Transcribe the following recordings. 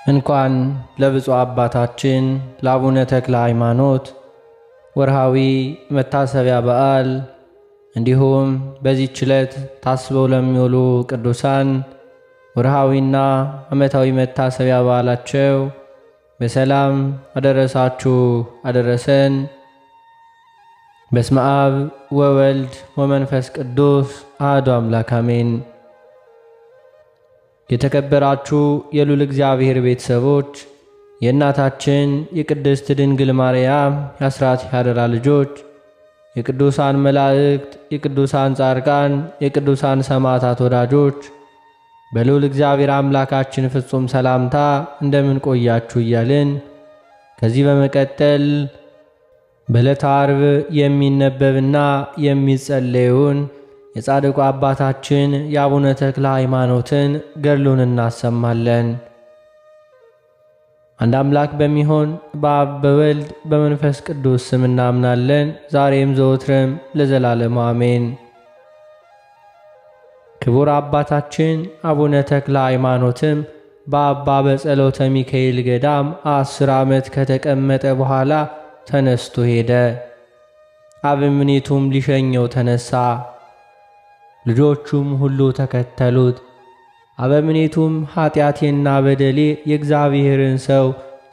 እንኳን ለብፁዕ አባታችን ለአቡነ ተክለ ሃይማኖት ወርሃዊ መታሰቢያ በዓል እንዲሁም በዚህች ዕለት ታስበው ለሚውሉ ቅዱሳን ወርሃዊና ዓመታዊ መታሰቢያ በዓላቸው በሰላም አደረሳችሁ አደረሰን። በስመ አብ ወወልድ ወመንፈስ ቅዱስ አሐዱ አምላክ አሜን። የተከበራችሁ የልዑል እግዚአብሔር ቤተሰቦች፣ የእናታችን የቅድስት ድንግል ማርያም የአስራት ያደራ ልጆች፣ የቅዱሳን መላእክት፣ የቅዱሳን ጻድቃን፣ የቅዱሳን ሰማዕታት ወዳጆች በልዑል እግዚአብሔር አምላካችን ፍጹም ሰላምታ እንደምን ቆያችሁ እያልን ከዚህ በመቀጠል በዕለተ ዓርብ የሚነበብና የሚጸለየውን የጻድቁ አባታችን የአቡነ ተክለ ሃይማኖትን ገድሉን እናሰማለን። አንድ አምላክ በሚሆን በአብ በወልድ በመንፈስ ቅዱስ ስም እናምናለን፣ ዛሬም ዘወትርም ለዘላለሙ አሜን። ክቡር አባታችን አቡነ ተክለ ሃይማኖትም በአባ በጸሎተ ሚካኤል ገዳም 10 ዓመት ከተቀመጠ በኋላ ተነስቶ ሄደ። አበምኔቱም ሊሸኘው ተነሳ፣ ልጆቹም ሁሉ ተከተሉት። አበምኔቱም ኃጢአቴና በደሌ የእግዚአብሔርን ሰው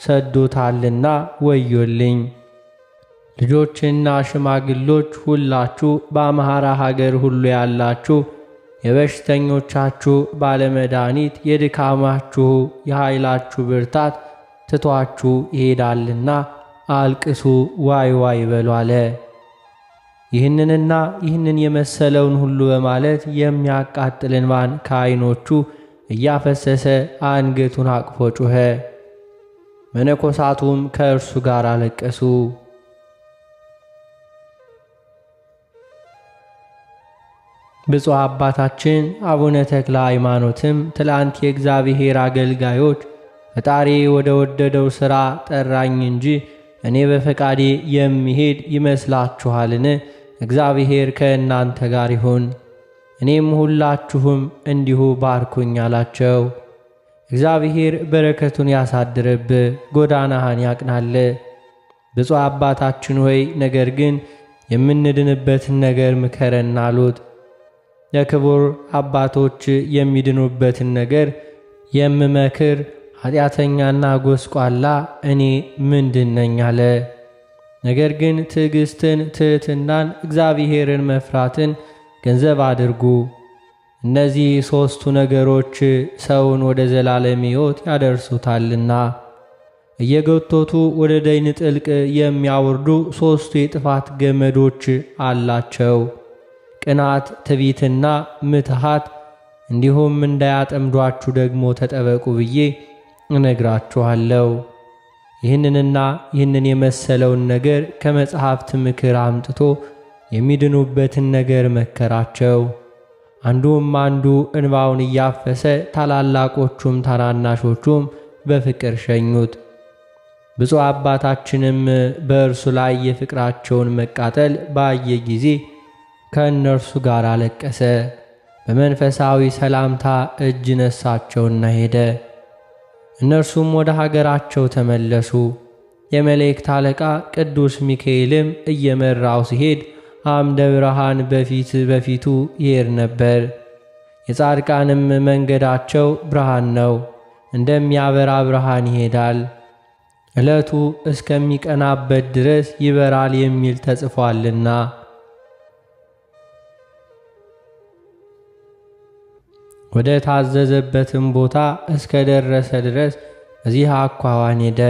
ሰዶታልና ወዮልኝ፣ ልጆችና ሽማግሎች ሁላችሁ በአምሃራ ሀገር ሁሉ ያላችሁ የበሽተኞቻችሁ ባለመድኃኒት የድካማችሁ የኃይላችሁ ብርታት ትቷችሁ ይሄዳልና አልቅሱ፣ ዋይ ዋይ በሉ አለ። ይህንን የመሰለውን ሁሉ በማለት የሚያቃጥል እንባን ከዓይኖቹ እያፈሰሰ አንገቱን አቅፎ ጮኸ። መነኮሳቱም ከእርሱ ጋር አለቀሱ። ብፁዕ አባታችን አቡነ ተክለ ሃይማኖትም ትላንት የእግዚአብሔር አገልጋዮች ፈጣሪ ወደ ወደደው ሥራ ጠራኝ እንጂ እኔ በፈቃዴ የሚሄድ ይመስላችኋልን? እግዚአብሔር ከእናንተ ጋር ይሁን፣ እኔም ሁላችሁም እንዲሁ ባርኩኝ አላቸው። እግዚአብሔር በረከቱን ያሳድርብ፣ ጎዳናህን ያቅናል። ብፁዕ አባታችን ሆይ ነገር ግን የምንድንበትን ነገር ምከረን አሉት። ለክቡር አባቶች የሚድኑበትን ነገር የምመክር ኃጢአተኛና ጎስቋላ እኔ ምንድነኝ አለ። ነገር ግን ትዕግስትን፣ ትሕትናን፣ እግዚአብሔርን መፍራትን ገንዘብ አድርጉ። እነዚህ 3ቱ ነገሮች ሰውን ወደ ዘላለም ሕይወት ያደርሱታልና። እየጎተቱ ወደ ደይን ጥልቅ የሚያወርዱ 3ቱ የጥፋት ገመዶች አላቸው፣ ቅናት፣ ትዕቢትና ምትሃት። እንዲሁም እንዳያጠምዷችሁ ደግሞ ተጠበቁ ብዬ እነግራችኋለሁ። ይህንን የመሰለውን ነገር ከመጽሐፍት ምክር አምጥቶ የሚድኑበትን ነገር መከራቸው። አንዱም አንዱ እንባውን እያፈሰ ታላላቆቹም ታናናሾቹም በፍቅር ሸኙት። ብፁዕ አባታችንም በእርሱ ላይ የፍቅራቸውን መቃጠል ባየ ጊዜ ከእነርሱ ጋር አለቀሰ። በመንፈሳዊ ሰላምታ እጅ ነሳቸውና ሄደ። እነርሱም ወደ ሀገራቸው ተመለሱ። የመላእክት አለቃ ቅዱስ ሚካኤልም እየመራው ሲሄድ አምደ ብርሃን በፊቱ ይሄድ ነበር። የጻድቃንም መንገዳቸው ብርሃን ነው፣ እንደሚያበራ ብርሃን ይሄዳል። ዕለቱ እስከሚቀናበት ድረስ ይበራል የሚል ተጽፏልና። ወደ ታዘዘበትም ቦታ እስከ ደረሰ ድረስ በዚህ አኳኋን ሄደ።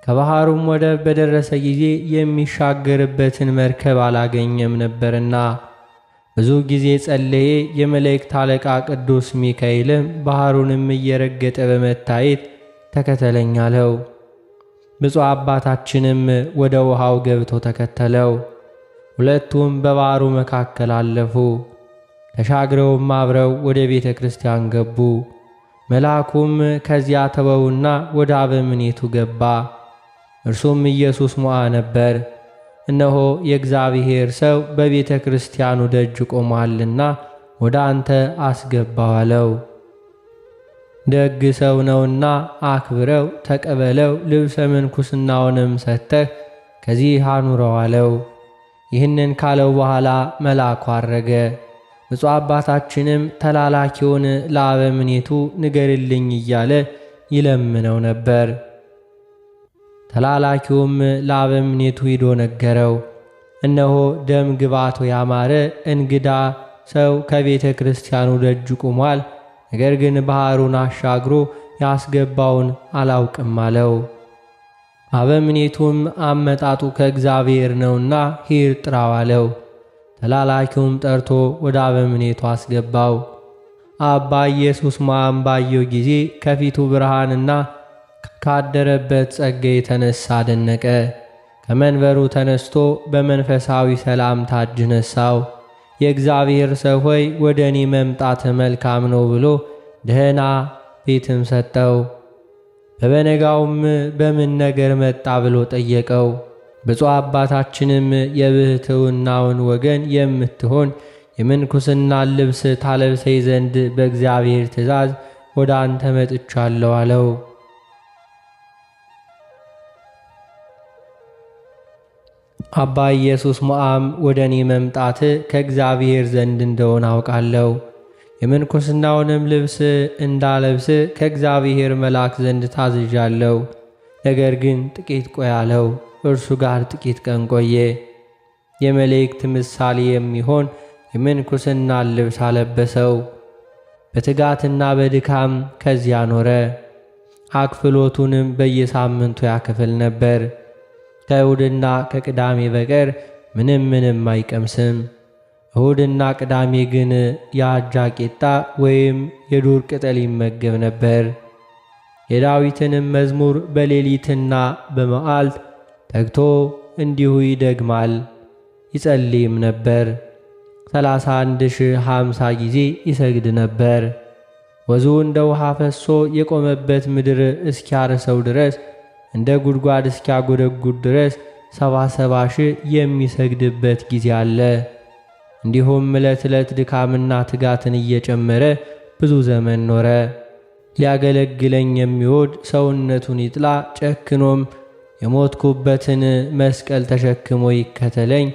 ከባሕሩም ወደብ በደረሰ ጊዜ የሚሻገርበትን መርከብ አላገኘም ነበርና ብዙ ጊዜ ጸለየ። የመላእክት አለቃ ቅዱስ ሚካኤልም ባሕሩንም እየረገጠ በመታየት ተከተለኝ አለው። ብፁዕ አባታችንም ወደ ውሃው ገብቶ ተከተለው። ሁለቱም በባሕሩ መካከል አለፉ። ተሻግረውም አብረው ወደ ቤተ ክርስቲያን ገቡ። መልአኩም ከዚያ ተወውና ወደ አበምኔቱ ገባ። እርሱም ኢየሱስ ሞዐ ነበር። እነሆ የእግዚአብሔር ሰው በቤተ ክርስቲያኑ ደጅ ቆሟልና ወደ አንተ አስገባው አለው። ደግ ሰው ነውና አክብረው ተቀበለው፣ ልብሰ ምንኩስናውንም ሰጥተህ ከዚህ አኑረው አለው። ይህንን ካለው በኋላ መልአኩ አረገ። ብፁዕ አባታችንም ተላላኪውን ለአበምኔቱ ንገርልኝ እያለ ይለምነው ነበር። ተላላኪውም ለአበምኔቱ ሂዶ ነገረው። እነሆ ደም ግባቱ ያማረ እንግዳ ሰው ከቤተ ክርስቲያኑ ደጅ ቆሟል፣ ነገር ግን ባሕሩን አሻግሮ ያስገባውን አላውቅም አለው። አበምኔቱም አመጣጡ ከእግዚአብሔር ነውና ሂድ ጥራው አለው። ተላላኪውም ጠርቶ ወደ አበምኔቱ አስገባው። አባ ኢየሱስ ሞዐም ባየው ጊዜ ከፊቱ ብርሃንና ካደረበት ጸጋ የተነሳ አደነቀ። ከመንበሩ ተነስቶ በመንፈሳዊ ሰላምታ እጅ ነሳው። የእግዚአብሔር ሰው ሆይ ወደ እኔ መምጣት መልካም ነው ብሎ ደህና ቤትም ሰጠው። በበነጋውም በምን ነገር መጣ ብሎ ጠየቀው። ብፁዕ አባታችንም የብሕትውናውን ወገን የምትሆን የምንኩስናን ልብስ ታለብሰኝ ዘንድ በእግዚአብሔር ትእዛዝ ወደ አንተ መጥቻለሁ አለው። አባ ኢየሱስ ሞዐም ወደ እኔ መምጣት ከእግዚአብሔር ዘንድ እንደሆነ አውቃለሁ። የምንኩስናውንም ልብስ እንዳለብስ ከእግዚአብሔር መልአክ ዘንድ ታዝዣለሁ። ነገር ግን ጥቂት ቆይ አለው። እርሱ ጋር ጥቂት ቀን ቆየ። የመላእክት ምሳሌ የሚሆን የምንኩስናን ልብስ አለበሰው። በትጋትና በድካም ከዚያ ኖረ። አክፍሎቱንም በየሳምንቱ ያክፍል ነበር። ከእሁድና ከቅዳሜ በቀር ምንም አይቀምስም። እሁድና ቅዳሜ ግን የአጃ ቂጣ ወይም የዱር ቅጠል ይመገብ ነበር። የዳዊትንም መዝሙር በሌሊትና በመዓልት ተግቶ እንዲሁ ይደግማል ይጸልይም ነበር። 31,050 ጊዜ ይሰግድ ነበር። ወዙ እንደ ውሃ ፈሶ የቆመበት ምድር እስኪያርሰው ድረስ እንደ ጉድጓድ እስኪያጎደጉድ ድረስ 77,000 የሚሰግድበት ጊዜ አለ። እንዲሁም ዕለት ዕለት ድካምና ትጋትን እየጨመረ ብዙ ዘመን ኖረ። ሊያገለግለኝ የሚወድ ሰውነቱን ይጥላ፣ ጨክኖም የሞትኩበትን መስቀል ተሸክሞ ይከተለኝ።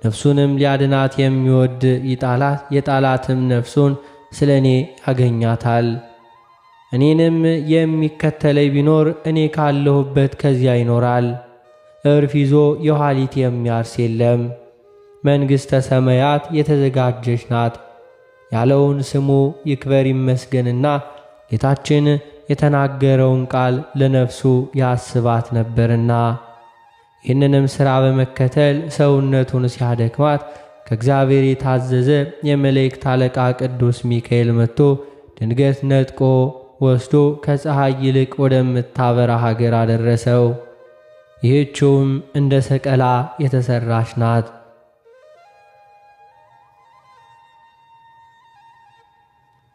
ነፍሱንም ሊያድናት የሚወድ ይጣላት፣ የጣላትም ነፍሱን ስለ እኔ ያገኛታል። እኔንም የሚከተለኝ ቢኖር እኔ ካለሁበት ከዚያ ይኖራል። እርፍ ይዞ የኋሊት የሚያርስ የለም። መንግሥተ ሰማያት የተዘጋጀች ናት ያለውን ስሙ ይክበር ይመስገንና ጌታችን የተናገረውን ቃል ለነፍሱ ያስባት ነበርና። ይህንንም ሥራ በመከተል ሰውነቱን ሲያደክማት ከእግዚአብሔር የታዘዘ የመላእክት አለቃ ቅዱስ ሚካኤል መጥቶ ድንገት ነጥቆ ወስዶ ከፀሐይ ይልቅ ወደምታበራ ሀገር አደረሰው። ይህችውም እንደ ሰቀላ የተሰራች ናት።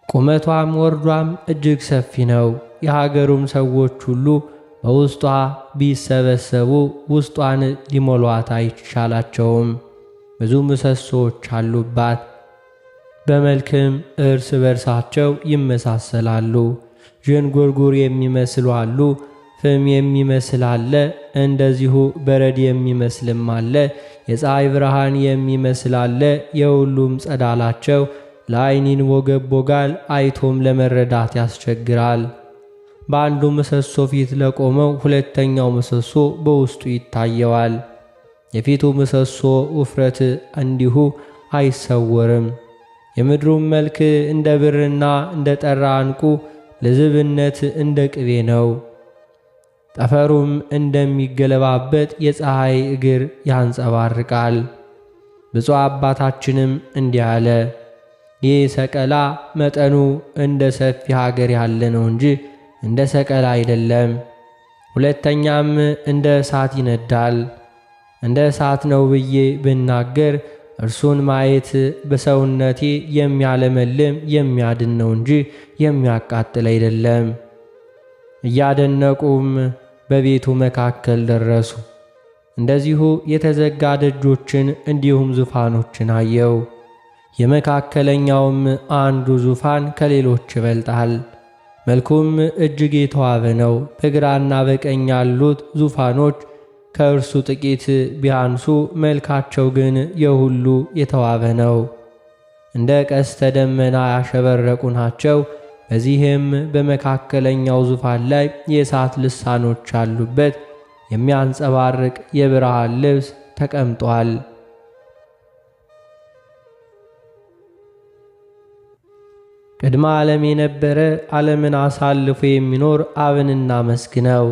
ቁመቷም ወርዷም እጅግ ሰፊ ነው። የሀገሩም ሰዎች ሁሉ በውስጧ ቢሰበሰቡ ውስጧን ሊሞሏት አይቻላቸውም። ብዙ ምሰሶዎች አሉባት። በመልክም እርስ በርሳቸው ይመሳሰላሉ። ዥንጉርጉር የሚመስሉ አሉ፣ ፍም የሚመስል አለ፣ እንደዚሁ በረድ የሚመስልም አለ፣ የፀሐይ ብርሃን የሚመስል አለ። የሁሉም ጸዳላቸው ለዓይን ይንቦገቦጋል፣ አይቶም ለመረዳት ያስቸግራል። በአንዱ ምሰሶ ፊት ለቆመው ሁለተኛው ምሰሶ በውስጡ ይታየዋል። የፊቱ ምሰሶ ውፍረት እንዲሁ አይሰወርም። የምድሩም መልክ እንደ ብርና እንደ ጠራ ዕንቁ ልዝብነት እንደ ቅቤ ነው። ጠፈሩም እንደሚገለባበት የፀሐይ እግር ያንጸባርቃል። ብፁዕ አባታችንም እንዲህ አለ። ይህ ሰቀላ መጠኑ እንደ ሰፊ ሀገር ያለ ነው እንጂ እንደ ሰቀላ አይደለም። ሁለተኛም እንደ እሳት ይነዳል። እንደ እሳት ነው ብዬ ብናገር እርሱን ማየት በሰውነቴ የሚያለመልም የሚያድን ነው እንጂ የሚያቃጥል አይደለም። እያደነቁም በቤቱ መካከል ደረሱ። እንደዚሁ የተዘጋ ደጆችን እንዲሁም ዙፋኖችን አየው። የመካከለኛውም አንዱ ዙፋን ከሌሎች ይበልጣል። መልኩም እጅግ የተዋበ ነው። በግራና በቀኝ ያሉት ዙፋኖች ከእርሱ ጥቂት ቢያንሱ መልካቸው ግን የሁሉ የተዋበ ነው። እንደ ቀስተ ደመና ያሸበረቁ ናቸው። በዚህም በመካከለኛው ዙፋን ላይ የእሳት ልሳኖች ያሉበት የሚያንጸባርቅ የብርሃን ልብስ ተቀምጧል። ቅድመ ዓለም የነበረ ዓለምን አሳልፎ የሚኖር አብን እናመስግነው።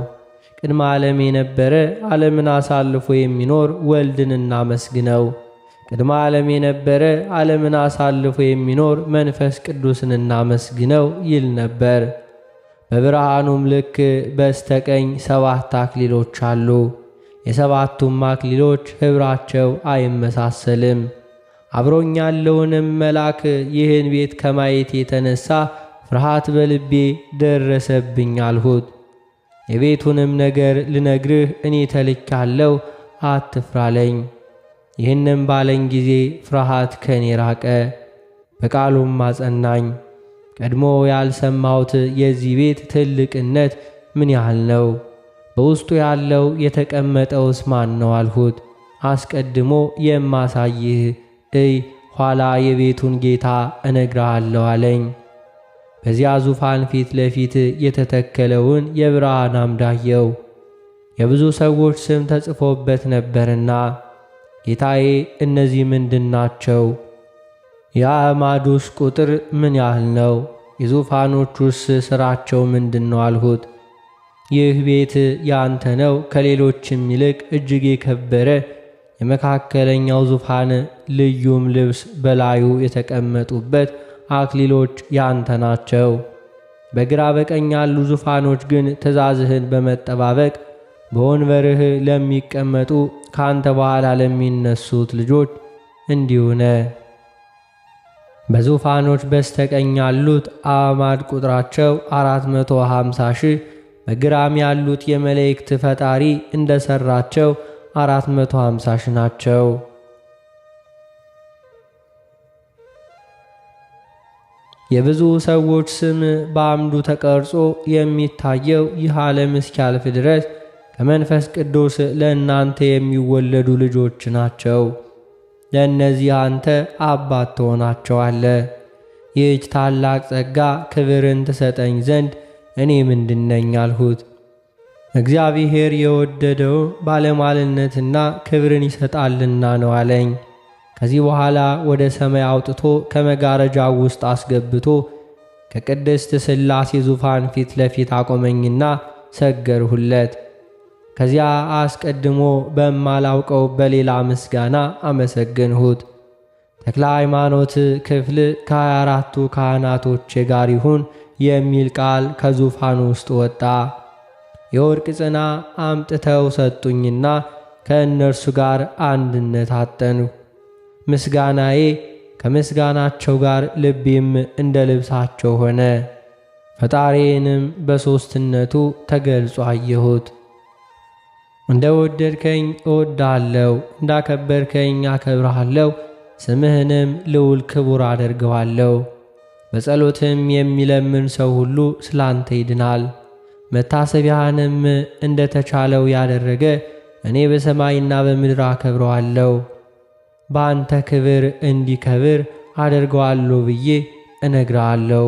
ቅድመ ዓለም የነበረ ዓለምን አሳልፎ የሚኖር ወልድን እናመስግነው። ቅድመ ዓለም የነበረ ዓለምን አሳልፎ የሚኖር መንፈስ ቅዱስን እናመስግነው ይል ነበር። በብርሃኑም ልክ በስተቀኝ 7 አክሊሎች አሉ። የሰባቱም አክሊሎች ኅብራቸው አይመሳሰልም። አብሮኝ ያለውንም መልአክ ይህን ቤት ከማየት የተነሳ ፍርሃት በልቤ ደረሰብኝ አልሁት። የቤቱንም ነገር ልነግርህ እኔ ተልኬአለሁ፣ አትፍራለኝ። ይህንም ባለኝ ጊዜ ፍርሃት ከኔ ራቀ፣ በቃሉም አጸናኝ። ቀድሞ ያልሰማሁት የዚህ ቤት ትልቅነት ምን ያህል ነው? በውስጡ ያለው የተቀመጠውስ ማን ነው አልሁት። አስቀድሞ የማሳይህ እይ፣ ኋላ የቤቱን ጌታ እነግርሃለሁ አለኝ። በዚያ ዙፋን ፊት ለፊት የተተከለውን የብርሃን አምድ አየሁ። የብዙ ሰዎች ስም ተጽፎበት ነበርና፣ ጌታዬ እነዚህ ምንድናቸው? የአዕማዱስ ቁጥር ምን ያህል ነው? የዙፋኖቹስ ሥራቸው ምንድን ነው አልሁት። ይህ ቤት ያንተ ነው፣ ከሌሎችም ይልቅ እጅግ የከበረ የመካከለኛው ዙፋን ልዩም ልብስ በላዩ የተቀመጡበት አክሊሎች ያንተ ናቸው። በግራ በቀኝ ያሉ ዙፋኖች ግን ትእዛዝህን በመጠባበቅ በወንበርህ ለሚቀመጡ ካንተ በኋላ ለሚነሱት ልጆች እንዲሁ ነህ። በዙፋኖች በስተቀኝ ያሉት አዕማድ ቁጥራቸው 450,000፣ በግራም ያሉት የመላእክት ፈጣሪ እንደሰራቸው 450,000 ናቸው። የብዙ ሰዎች ስም በአምዱ ተቀርጾ የሚታየው ይህ ዓለም እስኪያልፍ ድረስ ከመንፈስ ቅዱስ ለእናንተ የሚወለዱ ልጆች ናቸው። ለእነዚህ አንተ አባት ትሆናቸዋለህ። ይህች ታላቅ ጸጋ ክብርን ትሰጠኝ ዘንድ እኔ ምንድነኝ አልሁት። እግዚአብሔር የወደደው ባለሟልነትና ክብርን ይሰጣልና ነው አለኝ። ከዚህ በኋላ ወደ ሰማይ አውጥቶ ከመጋረጃው ውስጥ አስገብቶ ከቅድስት ሥላሴ ዙፋን ፊት ለፊት አቆመኝና ሰገርሁለት። ከዚያ አስቀድሞ በማላውቀው በሌላ ምስጋና አመሰገንሁት። ተክለ ሃይማኖት ክፍል ከ24ቱ ካህናቶቼ ጋር ይሁን የሚል ቃል ከዙፋኑ ውስጥ ወጣ። የወርቅ ጽና አምጥተው ሰጡኝና ከእነርሱ ጋር አንድነት አጠንሁ። ምስጋናዬ ከምስጋናቸው ጋር ልቤም እንደ ልብሳቸው ሆነ። ፈጣሪዬንም በሦስትነቱ ተገልጾ አየሁት። እንደ ወደድከኝ እወድሃለሁ፣ እንዳከበርከኝ አከብርሃለሁ፣ ስምህንም ልዑል ክቡር አደርገዋለሁ። በጸሎትም የሚለምን ሰው ሁሉ ስላንተ ይድናል። መታሰቢያህንም እንደ ተቻለው ያደረገ እኔ በሰማይና በምድር አከብረዋለሁ። በአንተ ክብር እንዲከብር አደርገዋለሁ ብዬ እነግርሃለሁ።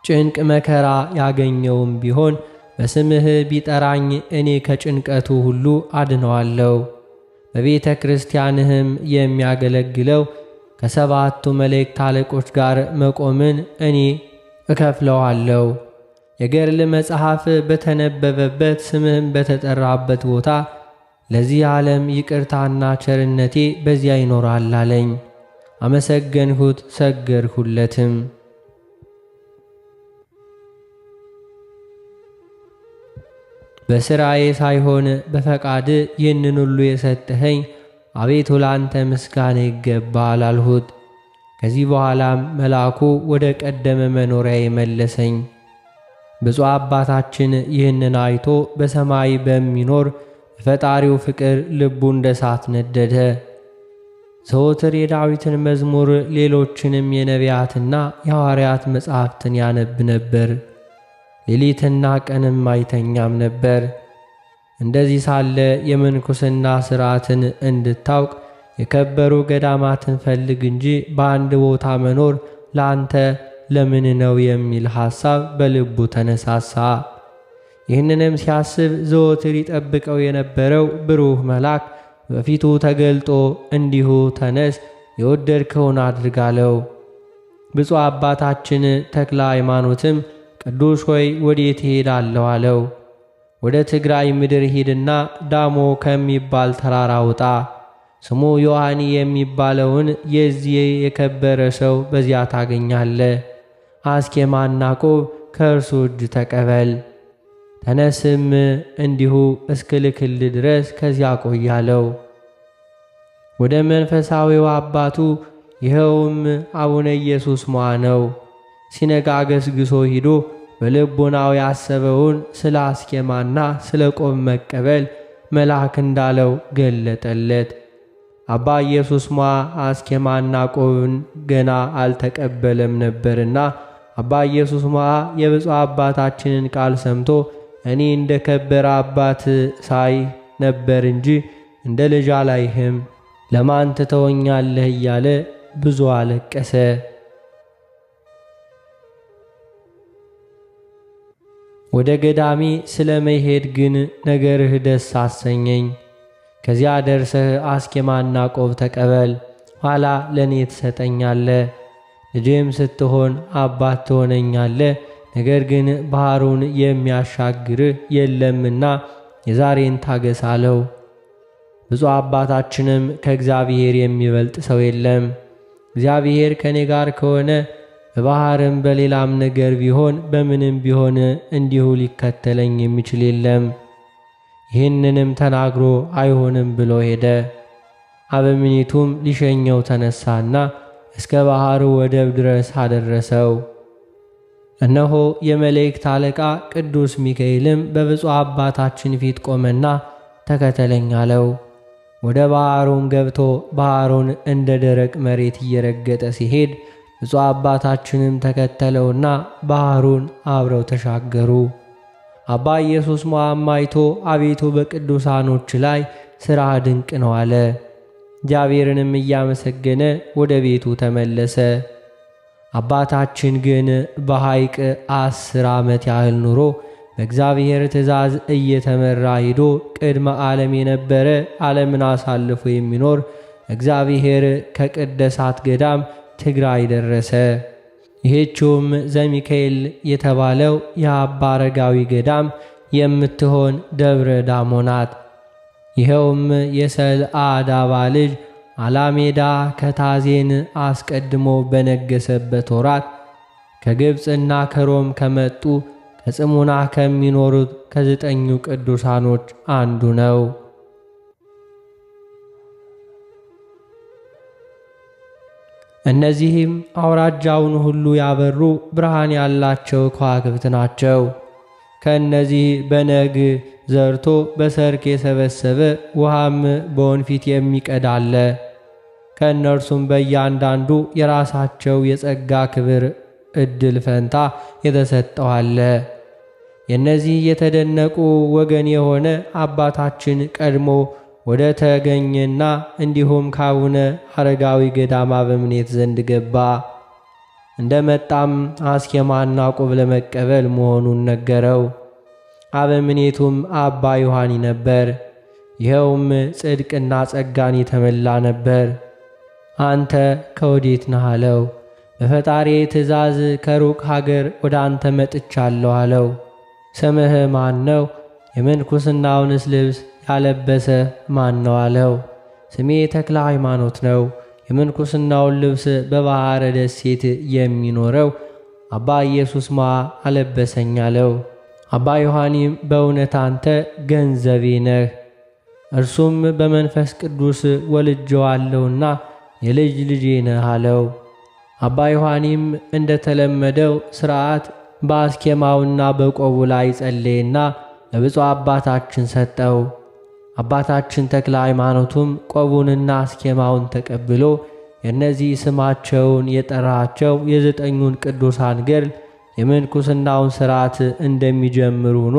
ጭንቅ መከራ ያገኘውም ቢሆን በስምህ ቢጠራኝ እኔ ከጭንቀቱ ሁሉ አድነዋለሁ። በቤተ ክርስቲያንህም የሚያገለግለው ከሰባቱ መላእክት አለቆች ጋር መቆምን እኔ እከፍለዋለሁ። የገድል መጽሐፍ በተነበበበት ስምህም በተጠራበት ቦታ ለዚህ ዓለም ይቅርታና ቸርነቴ በዚያ ይኖራል አለኝ። አመሰገንሁት፣ ሰገርሁለትም። በሥራዬ ሳይሆን በፈቃድ ይህንን ሁሉ የሰጠኸኝ አቤቱ ላንተ ምስጋና ይገባል አልሁት። ከዚህ በኋላም መልአኩ ወደ ቀደመ መኖሪያ መለሰኝ። ብፁዕ አባታችን ይህንን አይቶ በሰማይ በሚኖር በፈጣሪው ፍቅር ልቡ እንደ እሳት ነደደ። ዘወትር የዳዊትን መዝሙር ሌሎችንም የነቢያትና የሐዋርያት መጻሕፍትን ያነብ ነበር። ሌሊትና ቀንም አይተኛም ነበር። እንደዚህ ሳለ የምንኩስና ሥርዓትን እንድታውቅ የከበሩ ገዳማትን ፈልግ እንጂ በአንድ ቦታ መኖር ለአንተ ለምን ነው የሚል ሐሳብ በልቡ ተነሳሳ። ይህንንም ሲያስብ ዘወትር ይጠብቀው የነበረው ብሩህ መልአክ በፊቱ ተገልጦ እንዲሁ ተነስ፣ የወደድከውን አድርግ አለው። ብፁዕ አባታችን ተክለ ሃይማኖትም ቅዱስ ሆይ ወዴት እሄዳለሁ አለው። ወደ ትግራይ ምድር ሂድና ዳሞ ከሚባል ተራራ ውጣ። ስሙ ዮሐኒ የሚባለውን የዚህ የከበረ ሰው በዚያ ታገኛለህ። አስኬማና ቆብ ከእርሱ እጅ ተቀበል። ተነስም እንዲሁ እስክልክል ድረስ ከዚያ ቆያለው። ወደ መንፈሳዊው አባቱ ይኸውም አቡነ ኢየሱስ ሞዐ ነው። ሲነጋ ገስግሶ ሂዶ በልቦናው ያሰበውን ስለ አስኬማና ስለ ቆብ መቀበል መልአክ እንዳለው ገለጠለት። አባ ኢየሱስ ሞዐ አስኬማና ቆብን ገና አልተቀበለም ነበርና አባ ኢየሱስ ሞዐ የብፁዕ አባታችንን ቃል ሰምቶ እኔ እንደ ከበረ አባት ሳይ ነበር እንጂ እንደ ልጅ አላይህም፣ ለማን ትተወኛለህ እያለ ብዙ አለቀሰ። ወደ ገዳሚ ስለ መሄድ ግን ነገርህ ደስ አሰኘኝ። ከዚያ ደርሰህ አስኬማና ቆብ ተቀበል፣ ኋላ ለእኔ ትሰጠኛለህ። ልጄም ስትሆን አባት ትሆነኛለህ። ነገር ግን ባህሩን የሚያሻግርህ የለምና የዛሬን ታገስ አለው። ብፁዕ አባታችንም ከእግዚአብሔር የሚበልጥ ሰው የለም፣ እግዚአብሔር ከኔ ጋር ከሆነ በባህርም በሌላም ነገር ቢሆን በምንም ቢሆን እንዲሁ ሊከተለኝ የሚችል የለም። ይህንንም ተናግሮ አይሆንም ብሎ ሄደ። አበምኔቱም ሊሸኘው ተነሳና እስከ ባህሩ ወደብ ድረስ አደረሰው። እነሆ የመላእክት አለቃ ቅዱስ ሚካኤልም በብፁዕ አባታችን ፊት ቆመና ተከተለኝ አለው። ወደ ባህሩም ገብቶ ባህሩን እንደ ደረቅ መሬት እየረገጠ ሲሄድ ብፁዕ አባታችንም ተከተለውና ባህሩን አብረው ተሻገሩ። አባ ኢየሱስ ሞዐም አይቶ አቤቱ በቅዱሳኖች ላይ ሥራህ ድንቅ ነው አለ። እግዚአብሔርንም እያመሰገነ ወደ ቤቱ ተመለሰ። አባታችን ግን በሐይቅ 10 ዓመት ያህል ኑሮ በእግዚአብሔር ትእዛዝ እየተመራ ሄዶ ቅድመ ዓለም የነበረ ዓለምን አሳልፎ የሚኖር እግዚአብሔር ከቅደሳት ገዳም ትግራይ ደረሰ። ይህችውም ዘሚካኤል የተባለው የአባ አረጋዊ ገዳም የምትሆን ደብረ ዳሞ ናት። ይኸውም የሰልአዳባ ልጅ አላሜዳ ከታዜን አስቀድሞ በነገሰበት ወራት ከግብፅና ከሮም ከመጡ ከጽሙና ከሚኖሩት ከ9 ቅዱሳኖች አንዱ ነው። እነዚህም አውራጃውን ሁሉ ያበሩ ብርሃን ያላቸው ከዋክብት ናቸው። ከእነዚህ በነግ ዘርቶ በሰርክ የሰበሰበ ውሃም በወንፊት የሚቀዳ አለ። ከእነርሱም በእያንዳንዱ የራሳቸው የጸጋ ክብር ዕድል ፈንታ የተሰጠው አለ። የእነዚህ የተደነቁ ወገን የሆነ አባታችን ቀድሞ ወደ ተገኘና እንዲሁም ካቡነ አረጋዊ ገዳም አበምኔት ዘንድ ገባ። እንደ መጣም አስኬማና ቆብ ለመቀበል መሆኑን ነገረው። አበምኔቱም አባ ዮሐኒ ነበር። ይኸውም ጽድቅና ጸጋን የተመላ ነበር። አንተ ከወዴት ነህ አለው። በፈጣሪ ትእዛዝ ከሩቅ ሀገር ወደ አንተ መጥቻለሁ አለው። ስምህ ማን ነው? የምንኩስናውንስ ልብስ ያለበሰ ማን ነው አለው። ስሜ ተክለ ሃይማኖት ነው። የምንኩስናውን ልብስ በባሕረ ደሴት የሚኖረው አባ ኢየሱስ ሞዐ አለበሰኝ አለው። አባ ዮሐኒም በእውነት አንተ ገንዘቤ ነህ፣ እርሱም በመንፈስ ቅዱስ ወልጄዋለሁና የልጅ ልጄ ነህ አለው። አባ ዮሐኒም እንደ ተለመደው ሥርዓት በአስኬማውና በቆቡ ላይ ጸለየና ለብፁዕ አባታችን ሰጠው። አባታችን ተክለ ሃይማኖቱም ቆቡንና አስኬማውን ተቀብሎ የእነዚህ ስማቸውን የጠራቸው የ9ኙን ቅዱሳን ገድል የምንኩስናውን ሥርዓት እንደሚጀምር ሆኖ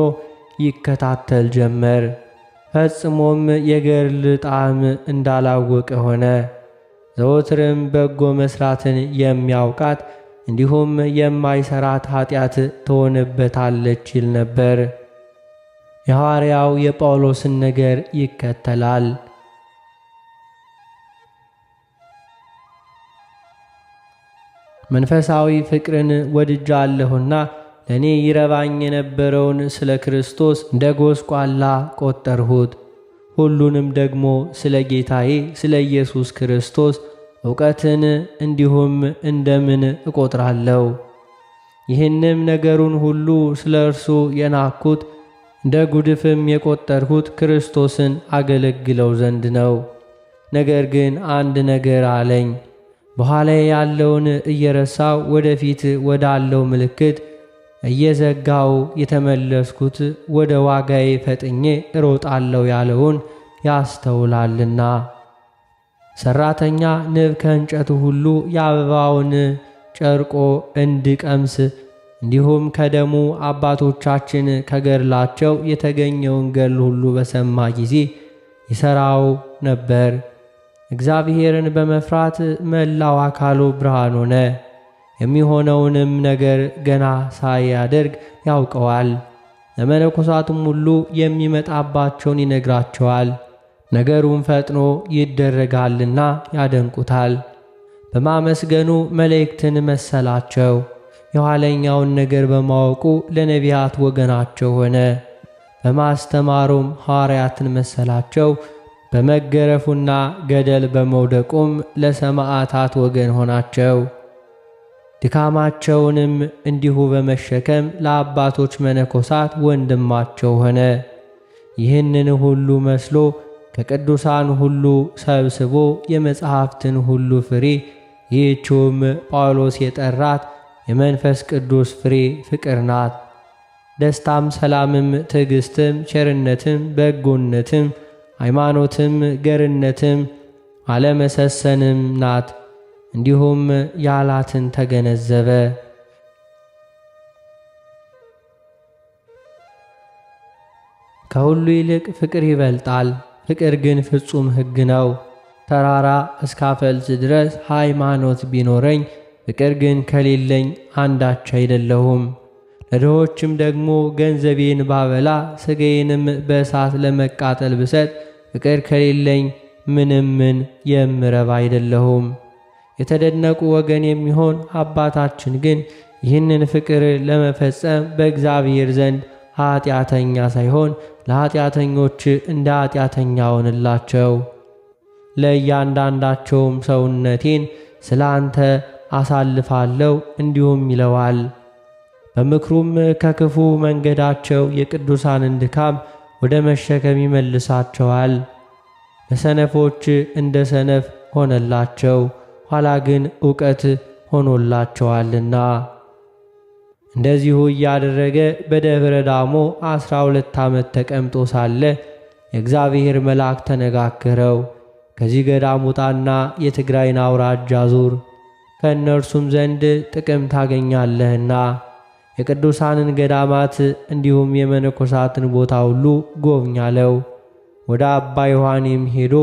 ይከታተል ጀመር። ፈጽሞም የገድል ጣዕም እንዳላወቀ ሆነ። ዘወትርም በጎ መሥራትን የሚያውቃት እንዲሁም የማይሰራት ኃጢአት ትሆንበታለች ይል ነበር። የሐዋርያው የጳውሎስን ነገር ይከተላል። መንፈሳዊ ፍቅርን ወድጃለሁና ለእኔ ይረባኝ የነበረውን ስለ ክርስቶስ እንደ ጎስቋላ ቆጠርሁት። ሁሉንም ደግሞ ስለ ጌታዬ ስለ ኢየሱስ ክርስቶስ ዕውቀትን እንዲሁም እንደምን እቆጥራለሁ። ይህንም ነገሩን ሁሉ ስለ እርሱ የናኩት እንደ ጉድፍም የቆጠርሁት ክርስቶስን አገለግለው ዘንድ ነው። ነገር ግን አንድ ነገር አለኝ፣ በኋላ ያለውን እየረሳው ወደፊት ወዳለው ምልክት እየዘጋው የተመለስኩት ወደ ዋጋዬ ፈጥኜ እሮጣለሁ ያለውን ያስተውላልና። ሰራተኛ ንብ ከእንጨቱ ሁሉ የአበባውን ጨርቆ እንዲቀምስ እንዲሁም ከደሙ አባቶቻችን ከገድላቸው የተገኘውን ገድል ሁሉ በሰማ ጊዜ ይሠራው ነበር። እግዚአብሔርን በመፍራት መላው አካሉ ብርሃን ሆነ። የሚሆነውንም ነገር ገና ሳያደርግ ያውቀዋል። ለመነኮሳቱም ሁሉ የሚመጣባቸውን ይነግራቸዋል። ነገሩን ፈጥኖ ይደረጋልና ያደንቁታል። በማመስገኑ መላእክትን መሰላቸው። የኋለኛውን ነገር በማወቁ ለነቢያት ወገናቸው ሆነ። በማስተማሩም ሐዋርያትን መሰላቸው። በመገረፉና ገደል በመውደቁም ለሰማዕታት ወገን ሆናቸው። ድካማቸውንም እንዲሁ በመሸከም ለአባቶች መነኮሳት ወንድማቸው ሆነ። ይህንን ሁሉ መስሎ ከቅዱሳን ሁሉ ሰብስቦ የመጽሐፍትን ሁሉ ፍሬ ይህችውም ጳውሎስ የጠራት የመንፈስ ቅዱስ ፍሬ ፍቅር ናት። ደስታም፣ ሰላምም፣ ትዕግሥትም፣ ቸርነትም፣ በጎነትም፣ ሃይማኖትም፣ ገርነትም፣ አለመሰሰንም ናት። እንዲሁም ያላትን ተገነዘበ። ከሁሉ ይልቅ ፍቅር ይበልጣል። ፍቅር ግን ፍጹም ሕግ ነው። ተራራ እስካፈልስ ድረስ ሃይማኖት ቢኖረኝ ፍቅር ግን ከሌለኝ አንዳች አይደለሁም። ለድሆችም ደግሞ ገንዘቤን ባበላ ሥጋዬንም በእሳት ለመቃጠል ብሰጥ ፍቅር ከሌለኝ ምን የምረባ አይደለሁም። የተደነቁ ወገን የሚሆን አባታችን ግን ይህንን ፍቅር ለመፈጸም በእግዚአብሔር ዘንድ ኃጢአተኛ ሳይሆን ለኃጢአተኞች እንደ ኃጢአተኛ ሆንላቸው። ለእያንዳንዳቸውም ሰውነቴን ስለ አንተ አሳልፋለሁ እንዲሁም ይለዋል። በምክሩም ከክፉ መንገዳቸው የቅዱሳንን ድካም ወደ መሸከም ይመልሳቸዋል። ለሰነፎች እንደ ሰነፍ ሆነላቸው፣ ኋላ ግን ዕውቀት ሆኖላቸዋልና። እንደዚሁ እያደረገ በደብረ ዳሞ 12 ዓመት ተቀምጦ ሳለ የእግዚአብሔር መልአክ ተነጋገረው። ከዚህ ገዳም ውጣና የትግራይን አውራጃ ዙር፣ ከእነርሱም ዘንድ ጥቅም ታገኛለህና የቅዱሳንን ገዳማት እንዲሁም የመነኮሳትን ቦታ ሁሉ ጎብኛለው። ወደ አባ ዮሐኒም ሄዶ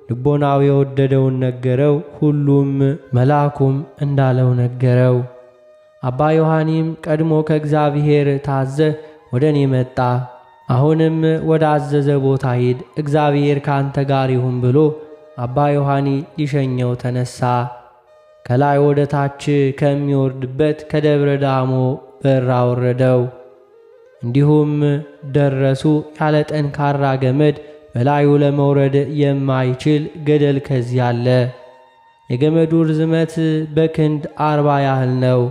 ልቦናው የወደደውን ነገረው። ሁሉም መልአኩም እንዳለው ነገረው። አባ ዮሐኒም ቀድሞ ከእግዚአብሔር ታዘ ወደ እኔ መጣ። አሁንም ወደ አዘዘ ቦታ ሂድ፣ እግዚአብሔር ካንተ ጋር ይሁን ብሎ አባ ዮሐኒ ሊሸኘው ተነሳ። ከላይ ወደ ታች ከሚወርድበት ከደብረ ዳሞ በር አወረደው። እንዲሁም ደረሱ። ያለ ጠንካራ ገመድ በላዩ ለመውረድ የማይችል ገደል ከዚህ አለ። የገመዱ ርዝመት በክንድ 40 ያህል ነው።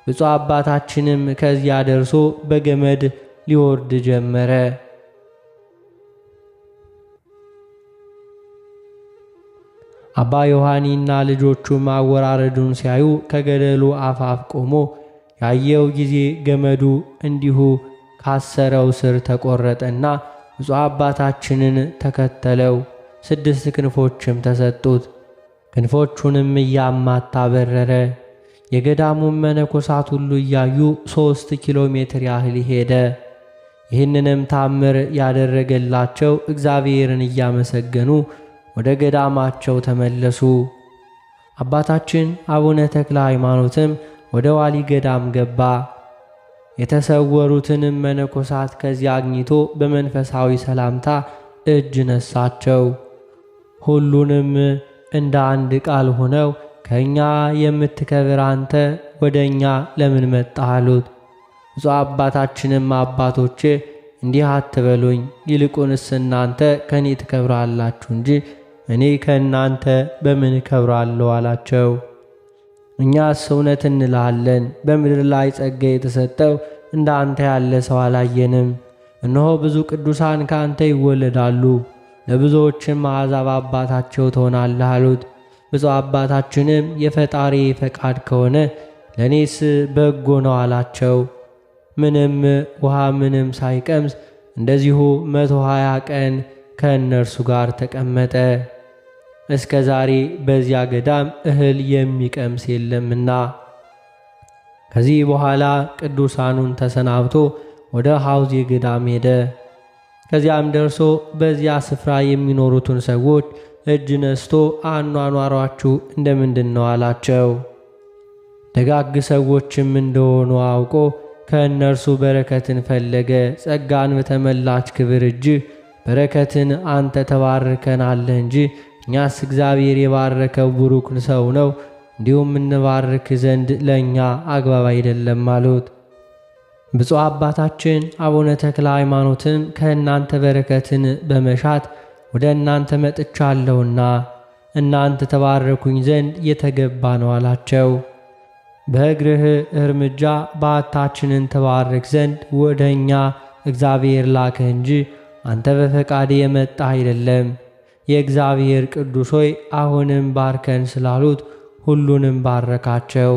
ብፁዕ አባታችንም ከዚያ ደርሶ በገመድ ሊወርድ ጀመረ። አባ ዮሐኒና ልጆቹም አወራረዱን ሲያዩ ከገደሉ አፋፍ ቆሞ ያየው ጊዜ ገመዱ እንዲሁ ካሰረው ስር ተቆረጠና ብፁዕ አባታችንን ተከተለው። 6 ክንፎችም ተሰጡት። ክንፎቹንም እያማታ በረረ። የገዳሙን መነኮሳት ሁሉ እያዩ 3 ኪሎ ሜትር ያህል ሄደ። ይህንንም ታምር ያደረገላቸው እግዚአብሔርን እያመሰገኑ ወደ ገዳማቸው ተመለሱ። አባታችን አቡነ ተክለ ሃይማኖትም ወደ ዋሊ ገዳም ገባ። የተሰወሩትንም መነኮሳት ከዚያ አግኝቶ በመንፈሳዊ ሰላምታ እጅ ነሳቸው። ሁሉንም እንደ አንድ ቃል ሆነው ከእኛ የምትከብር አንተ ወደ እኛ ለምን መጣህ አሉት። ብፁዕ አባታችንም አባቶቼ እንዲህ አትበሉኝ፣ ይልቁንስ እናንተ ከእኔ ትከብራላችሁ እንጂ እኔ ከእናንተ በምን እከብራለሁ አላቸው። እኛስ እውነት እንልሃለን፣ በምድር ላይ ጸጋ የተሰጠው እንደ አንተ ያለ ሰው አላየንም። እነሆ ብዙ ቅዱሳን ከአንተ ይወለዳሉ፣ ለብዙዎችም አሕዛብ አባታቸው ትሆናለህ አሉት። ብፁዕ አባታችንም የፈጣሪ ፈቃድ ከሆነ ለእኔስ በጎ ነው አላቸው። ምንም ውሃ ምንም ሳይቀምስ እንደዚሁ 120 ቀን ከእነርሱ ጋር ተቀመጠ። እስከ ዛሬ በዚያ ገዳም እህል የሚቀምስ የለምና። ከዚህ በኋላ ቅዱሳኑን ተሰናብቶ ወደ ሐውዜ ገዳም ሄደ። ከዚያም ደርሶ በዚያ ስፍራ የሚኖሩትን ሰዎች እጅ ነስቶ አኗኗሯችሁ እንደምንድን ነው አላቸው። ደጋግ ሰዎችም እንደሆኑ አውቆ ከእነርሱ በረከትን ፈለገ። ጸጋን በተመላች ክብር እጅ በረከትን አንተ ተባርከናለህ እንጂ እኛስ እግዚአብሔር የባረከው ቡሩክ ሰው ነው፣ እንዲሁም እንባርክ ዘንድ ለእኛ አግባብ አይደለም አሉት። ብፁዕ አባታችን አቡነ ተክለ ሃይማኖትም ከእናንተ በረከትን በመሻት ወደ እናንተ መጥቻለሁና እናንተ ተባረኩኝ ዘንድ የተገባ ነው አላቸው። በእግርህ እርምጃ በዓታችንን ተባረክ ዘንድ ወደ እኛ እግዚአብሔር ላከህ እንጂ አንተ በፈቃድ የመጣህ አይደለም። የእግዚአብሔር ቅዱስ ሆይ አሁንም ባርከን ስላሉት ሁሉንም ባረካቸው።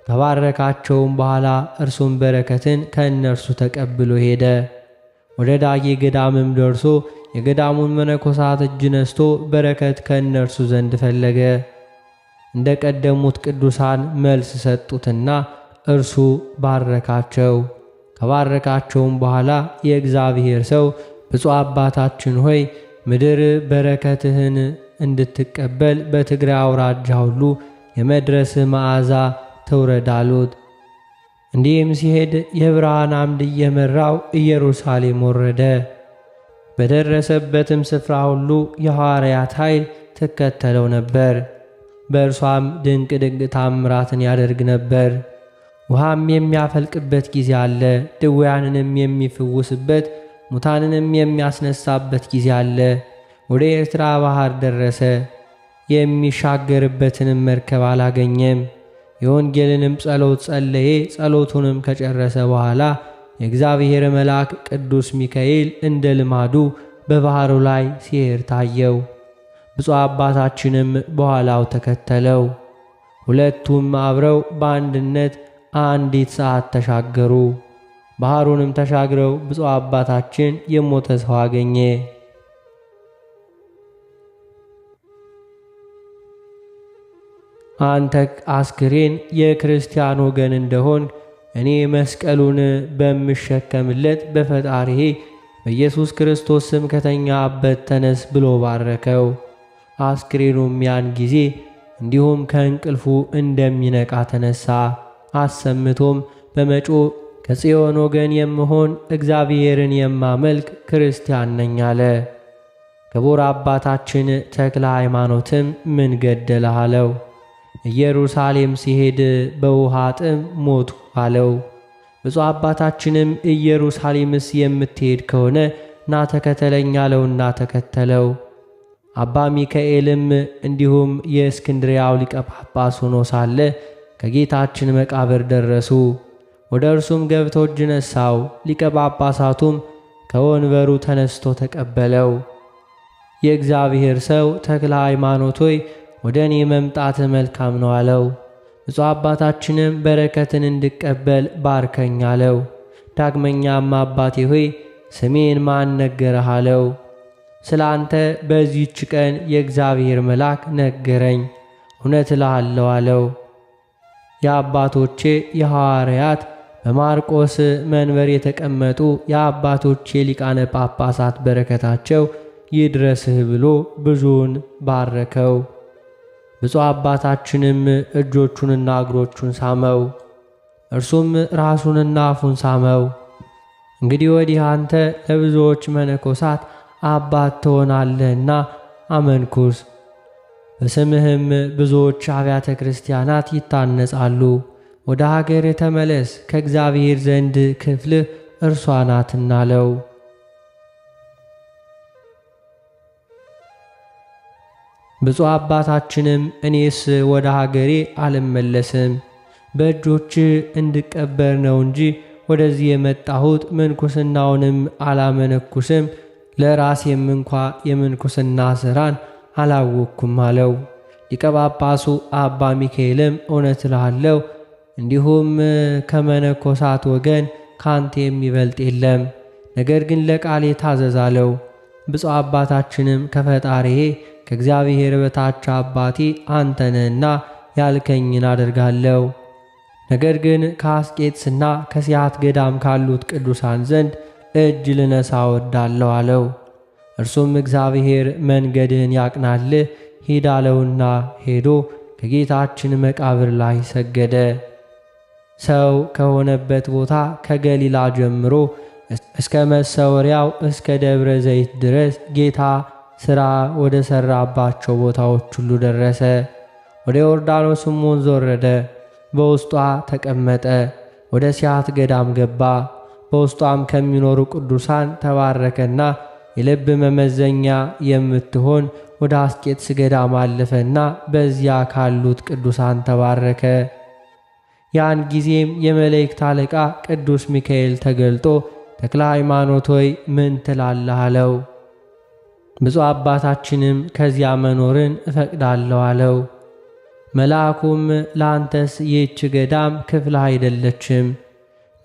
ከባረካቸውም በኋላ እርሱም በረከትን ከእነርሱ ተቀብሎ ሄደ። ወደ ዳጌ ገዳምም ደርሶ የገዳሙን መነኮሳት እጅ ነስቶ በረከት ከእነርሱ ዘንድ ፈለገ። እንደ ቀደሙት ቅዱሳን መልስ ሰጡትና እርሱ ባረካቸው። ከባረካቸውም በኋላ የእግዚአብሔር ሰው ብፁዕ አባታችን ሆይ ምድር በረከትህን እንድትቀበል በትግራይ አውራጃ ሁሉ የመድረስህ መዓዛ ትውረድ አሉት። እንዲህም ሲሄድ የብርሃን አምድ እየመራው ኢየሩሳሌም ወረደ። በደረሰበትም ስፍራ ሁሉ የሐዋርያት ኃይል ትከተለው ነበር። በእርሷም ድንቅ ድንቅ ታምራትን ያደርግ ነበር። ውሃም የሚያፈልቅበት ጊዜ አለ። ድውያንንም የሚፈውስበት ሙታንንም የሚያስነሳበት ጊዜ አለ። ወደ ኤርትራ ባህር ደረሰ። የሚሻገርበትንም መርከብ አላገኘም። የወንጌልንም ጸሎት ጸለየ። ጸሎቱንም ከጨረሰ በኋላ የእግዚአብሔር መልአክ ቅዱስ ሚካኤል እንደ ልማዱ በባህሩ ላይ ሲሄድ ታየው። ብፁዕ አባታችንም በኋላው ተከተለው። ሁለቱም አብረው በአንድነት አንዲት ሰዓት ተሻገሩ። ባህሩንም ተሻግረው ብፁዕ አባታችን የሞተ ሰው አገኘ። አንተ አስክሬን የክርስቲያን ወገን እንደሆን እኔ መስቀሉን በምሸከምለት በፈጣሪዬ በኢየሱስ ክርስቶስ ስም ከተኛበት ተነስ ብሎ ባረከው። አስክሬኑም ያን ጊዜ እንዲሁም ከእንቅልፉ እንደሚነቃ ተነሳ። አሰምቶም በመጮህ ከጽዮን ወገን የምሆን እግዚአብሔርን የማመልክ ክርስቲያን ነኝ አለ። ክቡር አባታችን ተክለ ሃይማኖትም ምን ገደለህ አለው። ኢየሩሳሌም ሲሄድ በውሃ ጥም ሞቱ አለው። ብፁዕ አባታችንም ኢየሩሳሌምስ የምትሄድ ከሆነ ና ተከተለኝ አለውና ተከተለው። አባ ሚካኤልም እንዲሁም የእስክንድርያው ሊቀ ጳጳስ ሆኖ ሳለ ከጌታችን መቃብር ደረሱ። ወደ እርሱም ገብቶ እጅ ነሳው። ሊቀ ጳጳሳቱም ከወንበሩ ተነስቶ ተቀበለው። የእግዚአብሔር ሰው ተክለ ሃይማኖት ሆይ ወደ እኔ መምጣት መልካም ነው አለው። ብፁዕ አባታችንም በረከትን እንድቀበል ባርከኝ አለው። ዳግመኛም አባቴ ሆይ ስሜን ማን ነገረህ አለው። ስለ አንተ በዚህች ቀን የእግዚአብሔር መልአክ ነገረኝ፣ እውነት እልሃለሁ አለው። የአባቶቼ የሐዋርያት በማርቆስ መንበር የተቀመጡ የአባቶቼ ሊቃነ ጳጳሳት በረከታቸው ይድረስህ ብሎ ብዙውን ባረከው። ብፁዕ አባታችንም እጆቹንና እግሮቹን ሳመው። እርሱም ራሱንና አፉን ሳመው። እንግዲህ ወዲህ አንተ ለብዙዎች መነኮሳት አባት ትሆናለህና አመንኩስ። በስምህም ብዙዎች አብያተ ክርስቲያናት ይታነጻሉ። ወደ ሀገር ተመለስ፣ ከእግዚአብሔር ዘንድ ክፍልህ እርሷ ናትና አለው። ብፁዕ አባታችንም እኔስ ወደ ሀገሬ አልመለስም፣ በእጆች እንድቀበር ነው እንጂ ወደዚህ የመጣሁት ምንኩስናውንም አላመነኩስም፣ ለራሴም እንኳ የምንኩስና ሥራን አላወቅኩም አለው። ሊቀ ጳጳሱ አባ ሚካኤልም እውነት እልሃለሁ እንዲሁም ከመነኮሳት ወገን ካንተ የሚበልጥ የለም፣ ነገር ግን ለቃሌ ታዘዝ አለው። ብፁዕ አባታችንም ከፈጣሪዬ ከእግዚአብሔር በታች አባቴ አንተ ነህና ያልከኝን አደርጋለሁ፣ ነገር ግን ከአስቄጥስና ከሲያት ገዳም ካሉት ቅዱሳን ዘንድ እጅ ልነሳ እወዳለሁ አለው። እርሱም እግዚአብሔር መንገድህን ያቅናልህ ሂድ አለውና ሄዶ ከጌታችን መቃብር ላይ ሰገደ። ሰው ከሆነበት ቦታ ከገሊላ ጀምሮ እስከ መሰወሪያው እስከ ደብረ ዘይት ድረስ ጌታ ሥራ ወደ ሠራባቸው ቦታዎች ሁሉ ደረሰ። ወደ ዮርዳኖስም ወንዝ ወረደ፣ በውስጧ ተቀመጠ። ወደ ሲያት ገዳም ገባ። በውስጧም ከሚኖሩ ቅዱሳን ተባረከና የልብ መመዘኛ የምትሆን ወደ አስቄጥስ ገዳም አለፈና በዚያ ካሉት ቅዱሳን ተባረከ። ያን ጊዜም የመላእክት አለቃ ቅዱስ ሚካኤል ተገልጦ ተክለ ሃይማኖት ሆይ ምን ትላለህ አለው። ብፁዕ አባታችንም ከዚያ መኖርን እፈቅዳለሁ አለው። መልአኩም ለአንተስ ይህች ገዳም ክፍልህ አይደለችም፣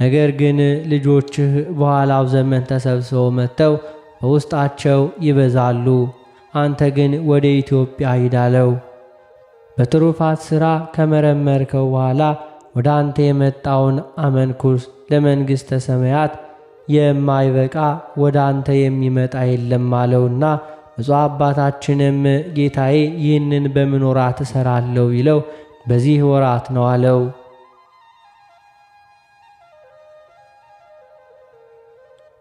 ነገር ግን ልጆችህ በኋላው ዘመን ተሰብስበው መጥተው በውስጣቸው ይበዛሉ፣ አንተ ግን ወደ ኢትዮጵያ ሂድ አለው። በትሩፋት ሥራ ከመረመርከው በኋላ ወደ አንተ የመጣውን አመንኩስ፣ ለመንግሥተ ሰማያት የማይበቃ ወደ አንተ የሚመጣ የለም አለውና ብፁዕ አባታችንም ጌታዬ ይህንን በምን ወራት እሠራለሁ ይለው በዚህ ወራት ነው አለው።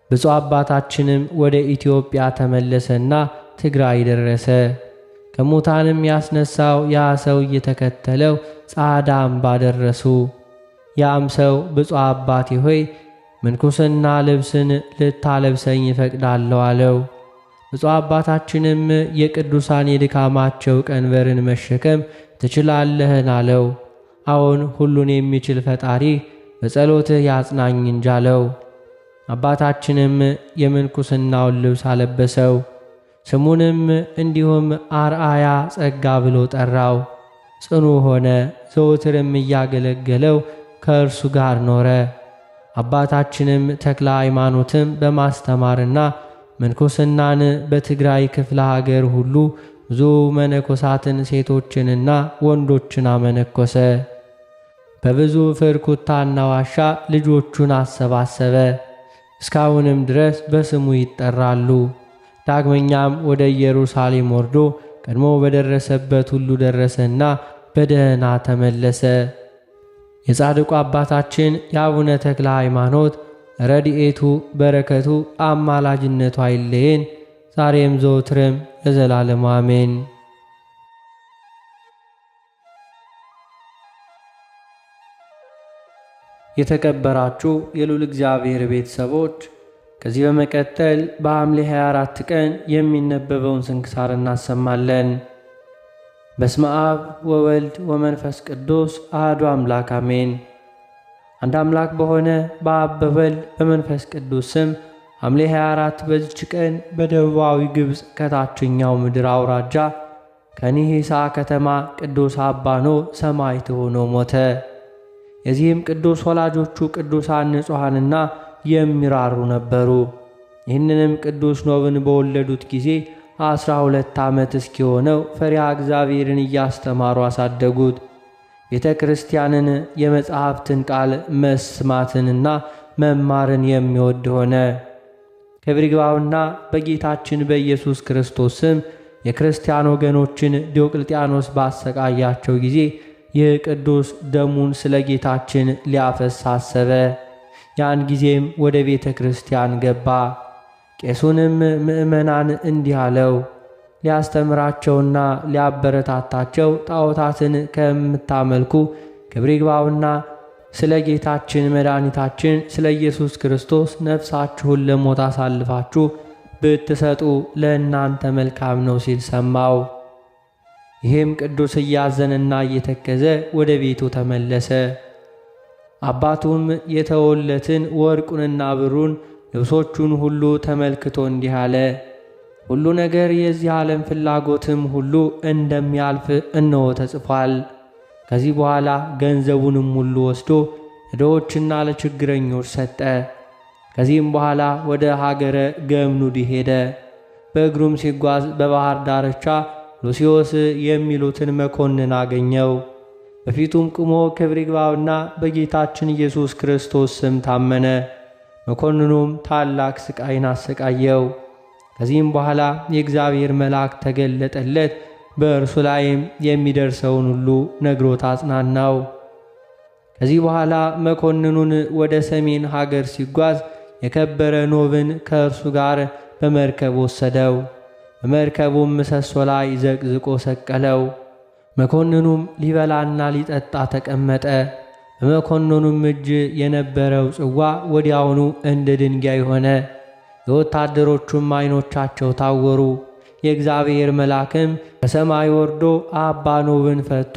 ብፁዕ አባታችንም ወደ ኢትዮጵያ ተመለሰና ትግራይ ደረሰ። ከሙታንም ያስነሳው ያ ሰው እየተከተለው ጻዕዳ አምባ ደረሱ። ያም ሰው ብፁዕ አባቴ ሆይ ምንኩስና ልብስን ልታለብሰኝ እፈቅዳለሁ አለው። ብፁዕ አባታችንም የቅዱሳን የድካማቸው ቀንበርን መሸከም ትችላለህን አለው። አዎን ሁሉን የሚችል ፈጣሪ በጸሎትህ ያጽናኝ እንጂ አለው። አባታችንም የምንኩስናውን ልብስ አለበሰው። ስሙንም እንዲሁም አርአያ ጸጋ ብሎ ጠራው። ጽኑ ሆነ። ዘወትርም እያገለገለው ከእርሱ ጋር ኖረ። አባታችንም ተክለ ሃይማኖትም በማስተማርና ምንኩስናን በትግራይ ክፍለ ሀገር ሁሉ ብዙ መነኮሳትን ሴቶችንና ወንዶችን አመነኮሰ። በብዙ ፍርኩታና ዋሻ ልጆቹን አሰባሰበ። እስካሁንም ድረስ በስሙ ይጠራሉ። ዳግመኛም ወደ ኢየሩሳሌም ወርዶ ቀድሞ በደረሰበት ሁሉ ደረሰና በደህና ተመለሰ። የጻድቁ አባታችን የአቡነ ተክለ ሃይማኖት ረድኤቱ በረከቱ አማላጅነቱ አይለየን ዛሬም ዘወትርም ለዘላለሙ አሜን። የተከበራችሁ የልዑል እግዚአብሔር ቤተሰቦች ከዚህ በመቀጠል በሐምሌ 24 ቀን የሚነበበውን ስንክሳር እናሰማለን። በስመ አብ ወወልድ ወመንፈስ ቅዱስ አሐዱ አምላክ አሜን። አንድ አምላክ በሆነ በአብ በወልድ በመንፈስ ቅዱስ ስም ሐምሌ 24 በዚች ቀን በደቡባዊ ግብፅ ከታችኛው ምድር አውራጃ ከኒሂሳ ከተማ ቅዱስ አባ ኖህ ሰማዕት ሆኖ ሞተ። የዚህም ቅዱስ ወላጆቹ ቅዱሳን ንጹሐንና የሚራሩ ነበሩ። ይህንንም ቅዱስ ኖብን በወለዱት ጊዜ 12 ዓመት እስኪሆነው ፈሪሃ እግዚአብሔርን እያስተማሩ አሳደጉት። ቤተ ክርስቲያንን የመጻሕፍትን ቃል መስማትንና መማርን የሚወድ ሆነ። ክብር ይግባውና በጌታችን በኢየሱስ ክርስቶስ ስም የክርስቲያን ወገኖችን ዲዮቅልጥያኖስ ባሰቃያቸው ጊዜ ይህ ቅዱስ ደሙን ስለ ጌታችን ሊያፈስ አሰበ። ያን ጊዜም ወደ ቤተ ክርስቲያን ገባ። ቄሱንም ምእመናን እንዲህ አለው፣ ሊያስተምራቸውና ሊያበረታታቸው ጣዖታትን ከምታመልኩ ክብር ይግባውና ስለ ጌታችን መድኃኒታችን ስለ ኢየሱስ ክርስቶስ ነፍሳችሁን ለሞት አሳልፋችሁ ብትሰጡ ለእናንተ መልካም ነው ሲል ሰማው። ይህም ቅዱስ እያዘነና እየተከዘ ወደ ቤቱ ተመለሰ። አባቱም የተወለትን ወርቁንና ብሩን ልብሶቹን ሁሉ ተመልክቶ እንዲህ አለ፣ ሁሉ ነገር የዚህ ዓለም ፍላጎትም ሁሉ እንደሚያልፍ እነሆ ተጽፏል። ከዚህ በኋላ ገንዘቡንም ሁሉ ወስዶ ለድሆችና ለችግረኞች ሰጠ። ከዚህም በኋላ ወደ ሀገረ ገምኑድ ሄደ። በእግሩም ሲጓዝ በባህር ዳርቻ ሉሲዮስ የሚሉትን መኮንን አገኘው። በፊቱም ቆሞ ክብር ይግባውና በጌታችን ኢየሱስ ክርስቶስ ስም ታመነ። መኮንኑም ታላቅ ስቃይን አሰቃየው። ከዚህም በኋላ የእግዚአብሔር መልአክ ተገለጠለት። በእርሱ ላይም የሚደርሰውን ሁሉ ነግሮት አጽናናው። ከዚህ በኋላ መኮንኑን ወደ ሰሜን ሀገር ሲጓዝ የከበረ ኖብን ከእርሱ ጋር በመርከብ ወሰደው። በመርከቡም ምሰሶ ላይ ዘቅዝቆ ሰቀለው። መኮንኑም ሊበላና ሊጠጣ ተቀመጠ። በመኮንኑም እጅ የነበረው ጽዋ ወዲያውኑ እንደ ድንጋይ ሆነ። የወታደሮቹም ዓይኖቻቸው ታወሩ። የእግዚአብሔር መልአክም ከሰማይ ወርዶ አባ ኖብን ፈቶ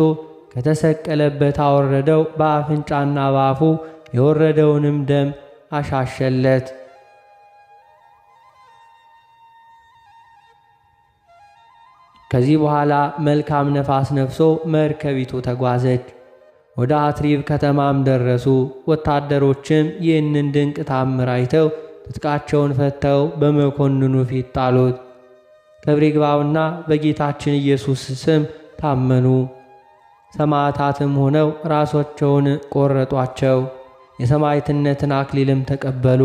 ከተሰቀለበት አወረደው። በአፍንጫና በአፉ የወረደውንም ደም አሻሸለት። ከዚህ በኋላ መልካም ነፋስ ነፍሶ መርከቢቱ ተጓዘች። ወደ አትሪብ ከተማም ደረሱ። ወታደሮችም ይህንን ድንቅ ታምር አይተው ትጥቃቸውን ፈተው በመኮንኑ ፊት ጣሉት። ክብር ይግባውና በጌታችን ኢየሱስ ስም ታመኑ። ሰማዕታትም ሆነው ራሶቸውን ቆረጧቸው። የሰማዕትነትን አክሊልም ተቀበሉ።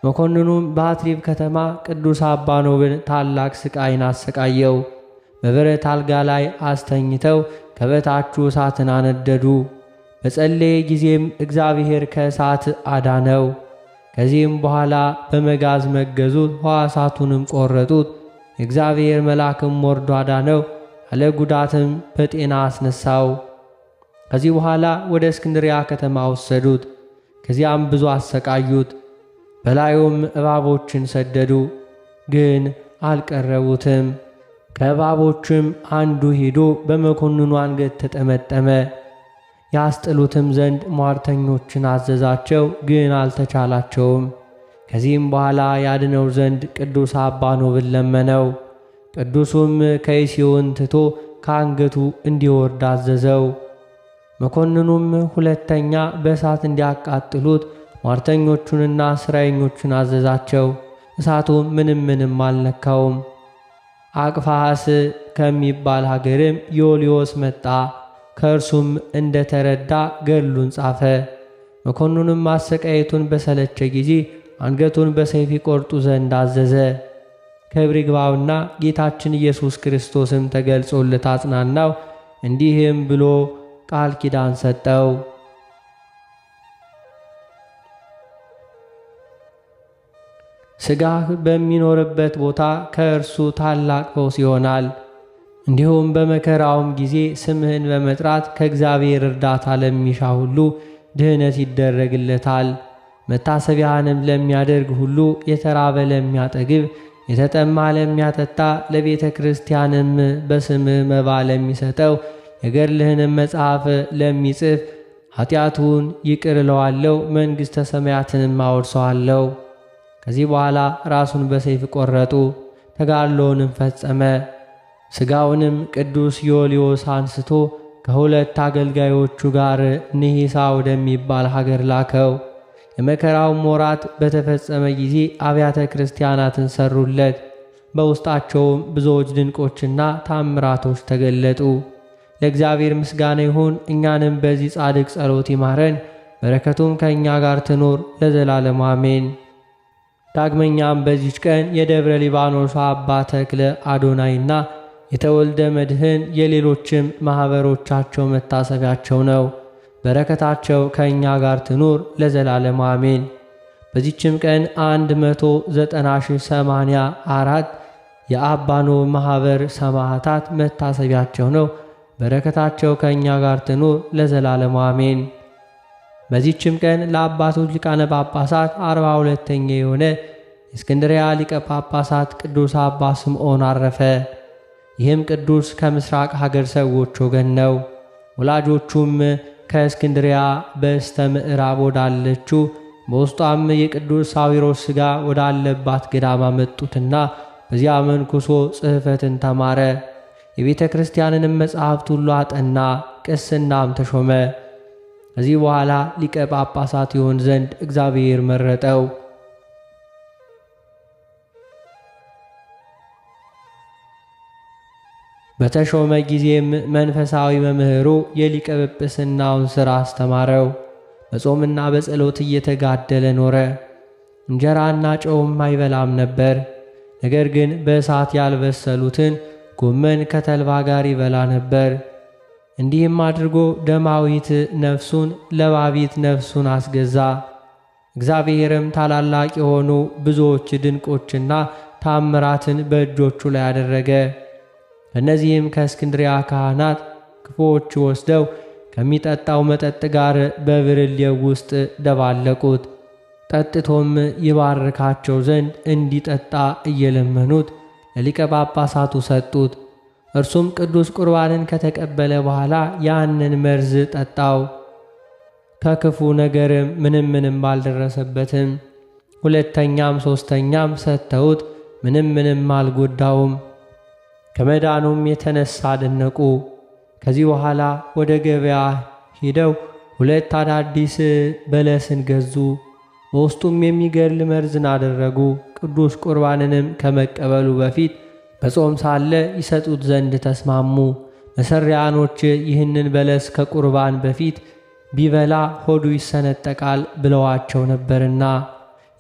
መኮንኑም በአትሪብ ከተማ ቅዱስ አባ ኖብን ታላቅ ስቃይን አሰቃየው። በብረት አልጋ ላይ አስተኝተው ከበታቹ እሳትን አነደዱ። በጸለየ ጊዜም እግዚአብሔር ከእሳት አዳነው። ከዚህም በኋላ በመጋዝ መገዙት፣ ሕዋሳቱንም ቆረጡት። የእግዚአብሔር መልአክም ወርዶ አዳነው፣ አለ ጉዳትም በጤና አስነሳው። ከዚህ በኋላ ወደ እስክንድሪያ ከተማ ወሰዱት። ከዚያም ብዙ አሰቃዩት። በላዩም እባቦችን ሰደዱ፣ ግን አልቀረቡትም። ከእባቦችም አንዱ ሄዶ በመኮንኑ አንገት ተጠመጠመ። ያስጥሉትም ዘንድ ሟርተኞችን አዘዛቸው፣ ግን አልተቻላቸውም። ከዚህም በኋላ ያድነው ዘንድ ቅዱስ አባ ኖብን ለመነው። ቅዱሱም ከይሲውን ትቶ ከአንገቱ እንዲወርድ አዘዘው። መኮንኑም ሁለተኛ በእሳት እንዲያቃጥሉት ሟርተኞቹንና ሥራየኞቹን አዘዛቸው። እሳቱም ምንም አልነካውም። አቅፋሃስ ከሚባል ሀገርም ዮልዮስ መጣ። ከእርሱም እንደ ተረዳ ገድሉን ጻፈ። መኮንኑም ማሰቃየቱን በሰለቸ ጊዜ አንገቱን በሰይፍ ይቆርጡ ዘንድ አዘዘ። ክብር ይግባውና ጌታችን ኢየሱስ ክርስቶስም ተገልጾለት አጽናናው። እንዲህም ብሎ ቃል ኪዳን ሰጠው። ሥጋህ በሚኖርበት ቦታ ከእርሱ ታላቅ ፈውስ ይሆናል። እንዲሁም በመከራውም ጊዜ ስምህን በመጥራት ከእግዚአብሔር እርዳታ ለሚሻ ሁሉ ድህነት ይደረግለታል። መታሰቢያህንም ለሚያደርግ ሁሉ፣ የተራበ ለሚያጠግብ፣ የተጠማ ለሚያጠጣ፣ ለቤተ ክርስቲያንም በስምህ መባ ለሚሰጠው፣ የገድልህንም መጽሐፍ ለሚጽፍ ኃጢአቱን ይቅር እለዋለሁ፣ መንግሥተ ሰማያትንም አወርሰዋለሁ። ከዚህ በኋላ ራሱን በሰይፍ ቆረጡ። ተጋድሎውንም ፈጸመ። ሥጋውንም ቅዱስ ዮልዮስ አንስቶ ከሁለት አገልጋዮቹ ጋር ንሂሳ ወደሚባል ሀገር ላከው። የመከራውም ወራት በተፈጸመ ጊዜ አብያተ ክርስቲያናትን ሰሩለት። በውስጣቸውም ብዙዎች ድንቆችና ታምራቶች ተገለጡ። ለእግዚአብሔር ምስጋና ይሁን። እኛንም በዚህ ጻድቅ ጸሎት ይማረን፣ በረከቱም ከእኛ ጋር ትኖር ለዘላለሙ አሜን። ዳግመኛም በዚች ቀን የደብረ ሊባኖሱ አባ ተክለ አዶናይና የተወልደ መድህን የሌሎችም ማኅበሮቻቸው መታሰቢያቸው ነው። በረከታቸው ከእኛ ጋር ትኑር ለዘላለሙ አሜን። በዚችም ቀን 190,084 የአባኖ ማኅበር ሰማዕታት መታሰቢያቸው ነው። በረከታቸው ከእኛ ጋር ትኑር ለዘላለሙ አሜን። በዚችም ቀን ለአባቶች ሊቃነ ጳጳሳት 42ኛ የሆነ የእስክንድርያ ሊቀ ጳጳሳት ቅዱስ አባ ስምዖን አረፈ። ይህም ቅዱስ ከምስራቅ ሀገር ሰዎች ወገን ነው። ወላጆቹም ከእስክንድርያ በስተ ምዕራብ ወዳለችው በውስጧም የቅዱስ ሳዊሮስ ሥጋ ወዳለባት ገዳም አመጡትና በዚያ መንኩሶ ጽሕፈትን ተማረ። የቤተ ክርስቲያንንም መጻሕፍት ሁሉ አጠና፣ ቅስናም ተሾመ። ከዚህ በኋላ ሊቀ ጳጳሳት ይሆን ዘንድ እግዚአብሔር መረጠው። በተሾመ ጊዜም መንፈሳዊ መምህሩ የሊቀ ጵጵስናውን ሥራ አስተማረው። በጾምና በጸሎት እየተጋደለ ኖረ። እንጀራና ጨውም አይበላም ነበር። ነገር ግን በእሳት ያልበሰሉትን ጎመን ከተልባ ጋር ይበላ ነበር። እንዲህም አድርጎ ደማዊት ነፍሱን ለባቢት ነፍሱን አስገዛ። እግዚአብሔርም ታላላቅ የሆኑ ብዙዎች ድንቆችና ታምራትን በእጆቹ ላይ አደረገ። እነዚህም ከእስክንድርያ ካህናት ክፉዎች ወስደው ከሚጠጣው መጠጥ ጋር በብርሌው ውስጥ ደባለቁት። ጠጥቶም ይባርካቸው ዘንድ እንዲጠጣ እየለመኑት ለሊቀ ጳጳሳቱ ሰጡት። እርሱም ቅዱስ ቁርባንን ከተቀበለ በኋላ ያንን መርዝ ጠጣው። ከክፉ ነገርም ምንም አልደረሰበትም። ሁለተኛም ሦስተኛም ሰጥተውት ምንም አልጎዳውም። ከመዳኑም የተነሳ አደነቁ። ከዚህ በኋላ ወደ ገበያ ሄደው 2 አዳዲስ በለስን ገዙ። በውስጡም የሚገድል መርዝን አደረጉ። ቅዱስ ቁርባንንም ከመቀበሉ በፊት በጾም ሳለ ይሰጡት ዘንድ ተስማሙ። መሰሪያኖች ይህንን በለስ ከቁርባን በፊት ቢበላ ሆዱ ይሰነጠቃል ብለዋቸው ነበርና፣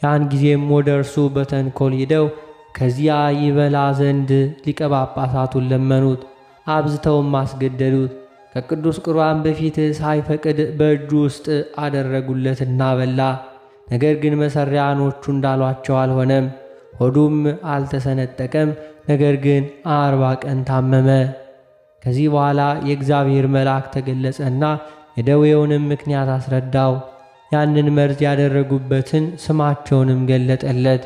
ያን ጊዜም ወደ እርሱ በተንኮል ሄደው ከዚያ ይበላ ዘንድ ሊቀ ጳጳሳቱን ለመኑት። አብዝተውም አስገደዱት። ከቅዱስ ቁርባን በፊት ሳይፈቅድ በእጁ ውስጥ አደረጉለትና በላ። ነገር ግን መሰሪያኖቹ እንዳሏቸው አልሆነም። ሆዱም አልተሰነጠቀም። ነገር ግን 40 ቀን ታመመ። ከዚህ በኋላ የእግዚአብሔር መልአክ ተገለጸና የደዌውንም ምክንያት አስረዳው። ያንን መርዝ ያደረጉበትን ስማቸውንም ገለጠለት።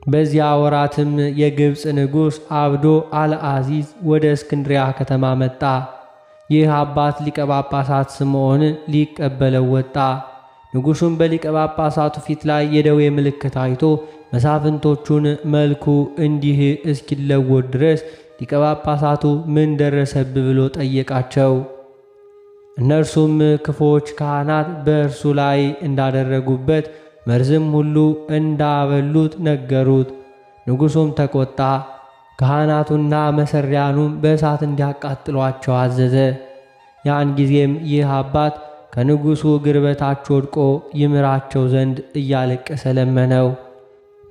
በዚያ ወራትም የግብፅ ንጉሥ አብዶ አልአዚዝ ወደ እስክንድሪያ ከተማ መጣ። ይህ አባት ሊቀ ጳጳሳት ስምዖን ሊቀበለው ወጣ። ንጉሡም በሊቀ ጳጳሳቱ ፊት ላይ የደዌ ምልክት አይቶ መሳፍንቶቹን መልኩ እንዲህ እስኪለወጥ ድረስ ሊቀ ጳጳሳቱ ምን ደረሰብ ብሎ ጠየቃቸው። እነርሱም ክፉዎች ካህናት በእርሱ ላይ እንዳደረጉበት መርዝም ሁሉ እንዳበሉት ነገሩት። ንጉሡም ተቆጣ። ካህናቱና መሰሪያኑም በእሳት እንዲያቃጥሏቸው አዘዘ። ያን ጊዜም ይህ አባት ከንጉሡ እግር በታች ወድቆ ይምራቸው ዘንድ እያለቀሰ ለመነው።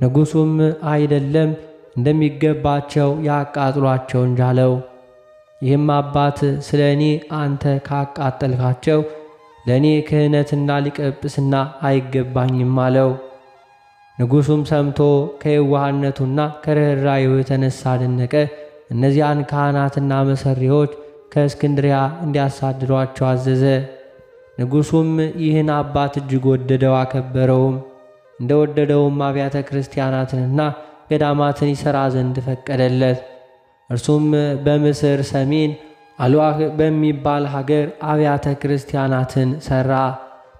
ንጉሡም አይደለም እንደሚገባቸው ያቃጥሏቸው እንጂ አለው። ይህም አባት ስለ እኔ አንተ ካቃጠልካቸው ለእኔ ክህነትና ሊቀ ጵጵስና አይገባኝም አለው። ንጉሡም ሰምቶ ከየዋህነቱና ከርኅራኄው የተነሳ አደነቀ። እነዚያን ካህናትና መሰሪዎች ከእስክንድርያ እንዲያሳድዷቸው አዘዘ። ንጉሡም ይህን አባት እጅግ ወደደው፣ አከበረውም። እንደ ወደደውም አብያተ ክርስቲያናትንና ገዳማትን ይሠራ ዘንድ ፈቀደለት። እርሱም በምስር ሰሜን አልዋህ በሚባል ሀገር አብያተ ክርስቲያናትን ሠራ።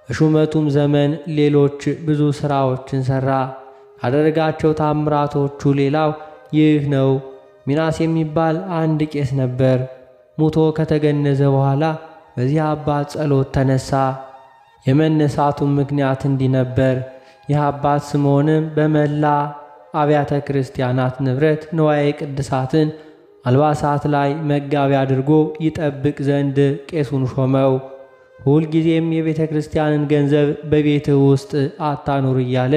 በሹመቱም ዘመን ሌሎች ብዙ ሥራዎችን ሠራ። ካደረጋቸው ታምራቶቹ ሌላው ይህ ነው። ሚናስ የሚባል አንድ ቄስ ነበር። ሙቶ ከተገነዘ በኋላ በዚህ አባት ጸሎት ተነሳ። የመነሳቱም ምክንያት እንዲህ ነበር። ይህ አባት ስምዖንም በመላ አብያተ ክርስቲያናት ንብረት ንዋየ ቅድሳትን አልባሳት ላይ መጋቢ አድርጎ ይጠብቅ ዘንድ ቄሱን ሾመው። ሁልጊዜም የቤተ ክርስቲያንን ገንዘብ በቤትህ ውስጥ አታኑር እያለ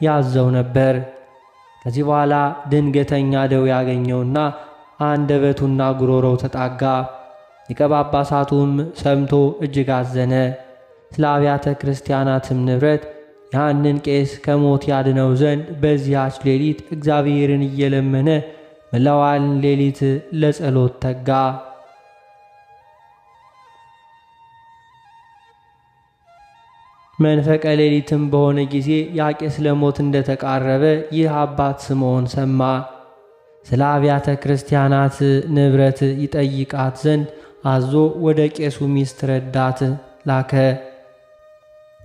ያዘው ነበር። ከዚህ በኋላ ድንገተኛ ደዌ ያገኘውና አንደበቱና ጉሮሮው ተጣጋ። ሊቀ ጳጳሳቱም ሰምቶ እጅግ አዘነ። ስለ አብያተ ክርስቲያናትም ንብረት ያንን ቄስ ከሞት ያድነው ዘንድ በዚያች ሌሊት እግዚአብሔርን እየለመነ መላዋን ሌሊት ለጸሎት ተጋ። መንፈቀ ሌሊትም በሆነ ጊዜ ያ ቄስ ለሞት እንደተቃረበ ይህ አባት ስምዖን ሰማ። ስለ አብያተ ክርስቲያናት ንብረት ይጠይቃት ዘንድ አዞ ወደ ቄሱ ሚስት ረዳት ላከ።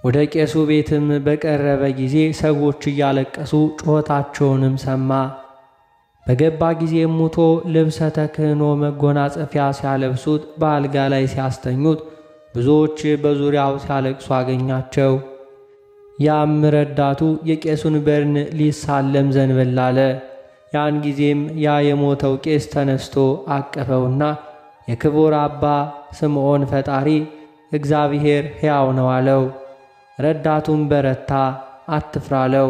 ወደ ቄሱ ቤትም በቀረበ ጊዜ ሰዎች እያለቀሱ ጩኸታቸውንም ሰማ። በገባ ጊዜም ሙቶ ልብሰ ተክህኖ መጎናጸፊያ ሲያለብሱት በአልጋ ላይ ሲያስተኙት ብዙዎች በዙሪያው ሲያለቅሱ አገኛቸው። ያም ረዳቱ የቄሱን በርን ሊሳለም ዘንበል አለ። ያን ጊዜም ያ የሞተው ቄስ ተነስቶ አቀፈውና የክቡር አባ ስምዖን ፈጣሪ እግዚአብሔር ሕያው ነው አለው። ረዳቱም በረታ፣ አትፍራ አለው።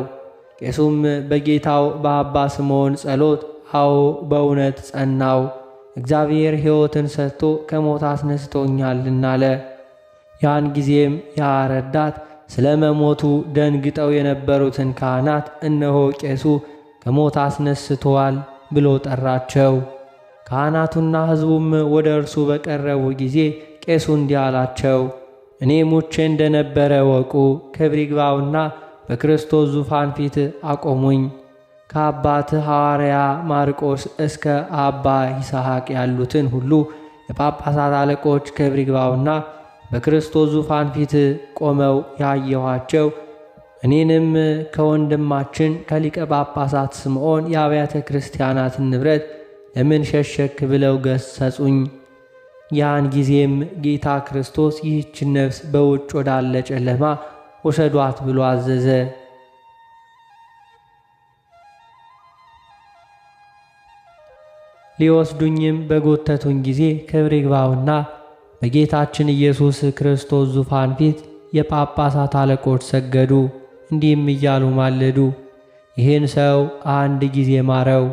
ቄሱም በጌታው በአባ ስምዖን ጸሎት አዎ በእውነት ጸናው፣ እግዚአብሔር ሕይወትን ሰጥቶ ከሞት አስነስቶኛልና አለ። ያን ጊዜም ያ ረዳት ስለ መሞቱ ደንግጠው የነበሩትን ካህናት እነሆ ቄሱ ከሞት አስነስቶዋል ብሎ ጠራቸው። ካህናቱና ሕዝቡም ወደ እርሱ በቀረቡ ጊዜ ቄሱ እንዲህ አላቸው፣ እኔ ሙቼ እንደነበረ ወቁ። ክብር ይግባውና በክርስቶስ ዙፋን ፊት አቆሙኝ። ከአባት ሐዋርያ ማርቆስ እስከ አባ ይስሐቅ ያሉትን ሁሉ የጳጳሳት አለቆች ክብር ይግባውና በክርስቶስ ዙፋን ፊት ቆመው ያየኋቸው እኔንም ከወንድማችን ከሊቀ ጳጳሳት ስምዖን የአብያተ ክርስቲያናትን ንብረት ለምን ሸሸክ ብለው ገሰጹኝ። ያን ጊዜም ጌታ ክርስቶስ ይህችን ነፍስ በውጭ ወዳለ ጨለማ ውሰዷት ብሎ አዘዘ። ሊወስዱኝም በጎተቱኝ ጊዜ ክብር ይግባውና በጌታችን ኢየሱስ ክርስቶስ ዙፋን ፊት የጳጳሳት አለቆች ሰገዱ፣ እንዲህም እያሉ ማለዱ፣ ይህን ሰው አንድ ጊዜ ማረው፣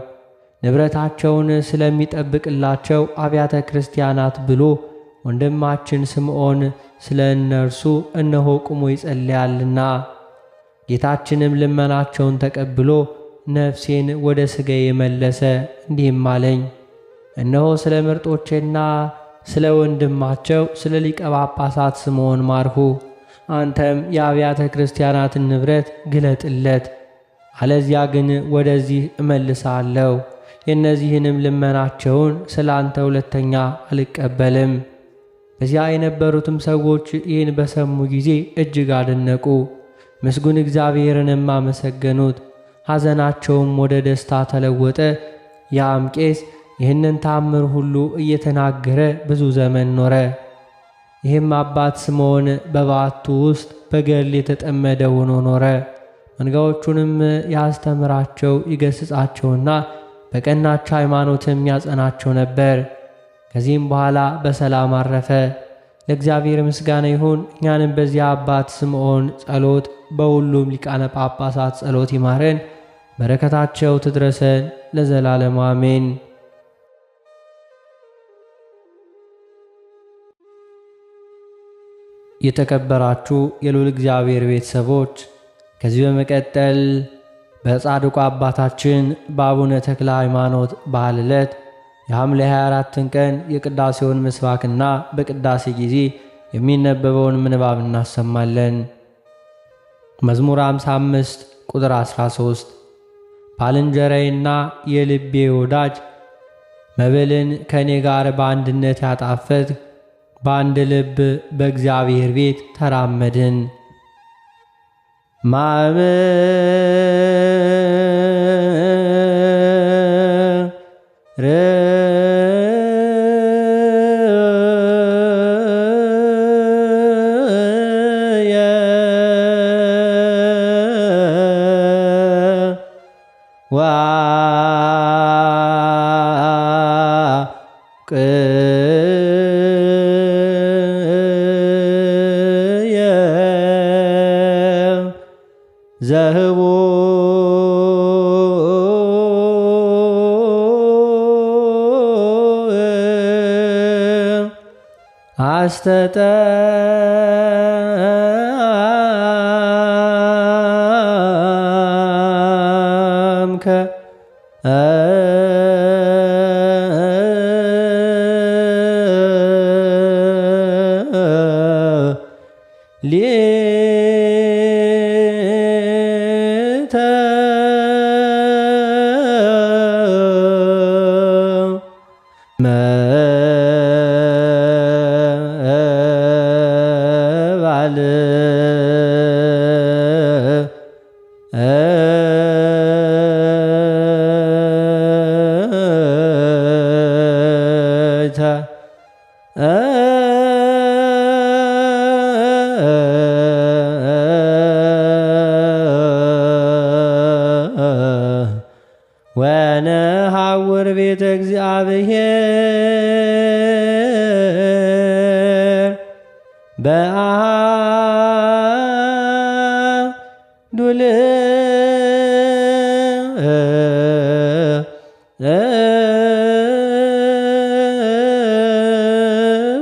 ንብረታቸውን ስለሚጠብቅላቸው አብያተ ክርስቲያናት ብሎ ወንድማችን ስምዖን ስለ እነርሱ እነሆ ቁሞ ይጸልያልና። ጌታችንም ልመናቸውን ተቀብሎ ነፍሴን ወደ ሥጋዬ መለሰ። እንዲህም አለኝ፣ እነሆ ስለ ምርጦቼና ስለ ወንድማቸው ስለ ሊቀ ጳጳሳት ስምዖን ማርሁ። አንተም የአብያተ ክርስቲያናትን ንብረት ግለጥለት፣ አለዚያ ግን ወደዚህ እመልሳለሁ። የእነዚህንም ልመናቸውን ስለ አንተ ሁለተኛ አልቀበልም። በዚያ የነበሩትም ሰዎች ይህን በሰሙ ጊዜ እጅግ አደነቁ፣ ምስጉን እግዚአብሔርንም አመሰገኑት። ሐዘናቸውም ወደ ደስታ ተለወጠ። ያም ቄስ ይህንን ታምር ሁሉ እየተናገረ ብዙ ዘመን ኖረ። ይህም አባት ስምዖን በባቱ ውስጥ በገድል የተጠመደ ሆኖ ኖረ። መንጋዎቹንም ያስተምራቸው ይገስጻቸውና በቀናች ሃይማኖትም ያጸናቸው ነበር። ከዚህም በኋላ በሰላም አረፈ። ለእግዚአብሔር ምስጋና ይሁን። እኛንም በዚያ አባት ስምዖን ጸሎት በሁሉም ሊቃነ ጳጳሳት ጸሎት ይማረን፣ በረከታቸው ትድረሰን ለዘላለሙ አሜን። የተከበራችሁ የልዑል እግዚአብሔር ቤተሰቦች ከዚህ በመቀጠል በጻድቁ አባታችን በአቡነ ተክለ ሃይማኖት በዓለ ዕለት የሐምሌ 24ን ቀን የቅዳሴውን ምስባክና በቅዳሴ ጊዜ የሚነበበውን ምንባብ እናሰማለን። መዝሙር 55 ቁጥር 13 ባልንጀራዬና የልቤ ወዳጅ መብልን ከእኔ ጋር በአንድነት ያጣፈጥ በአንድ ልብ በእግዚአብሔር ቤት ተራመድን። ዘህቦ አስተጠምከ ሊተ መባል ወነሐውር ቤተ እግዚአብሔር በአሐዱ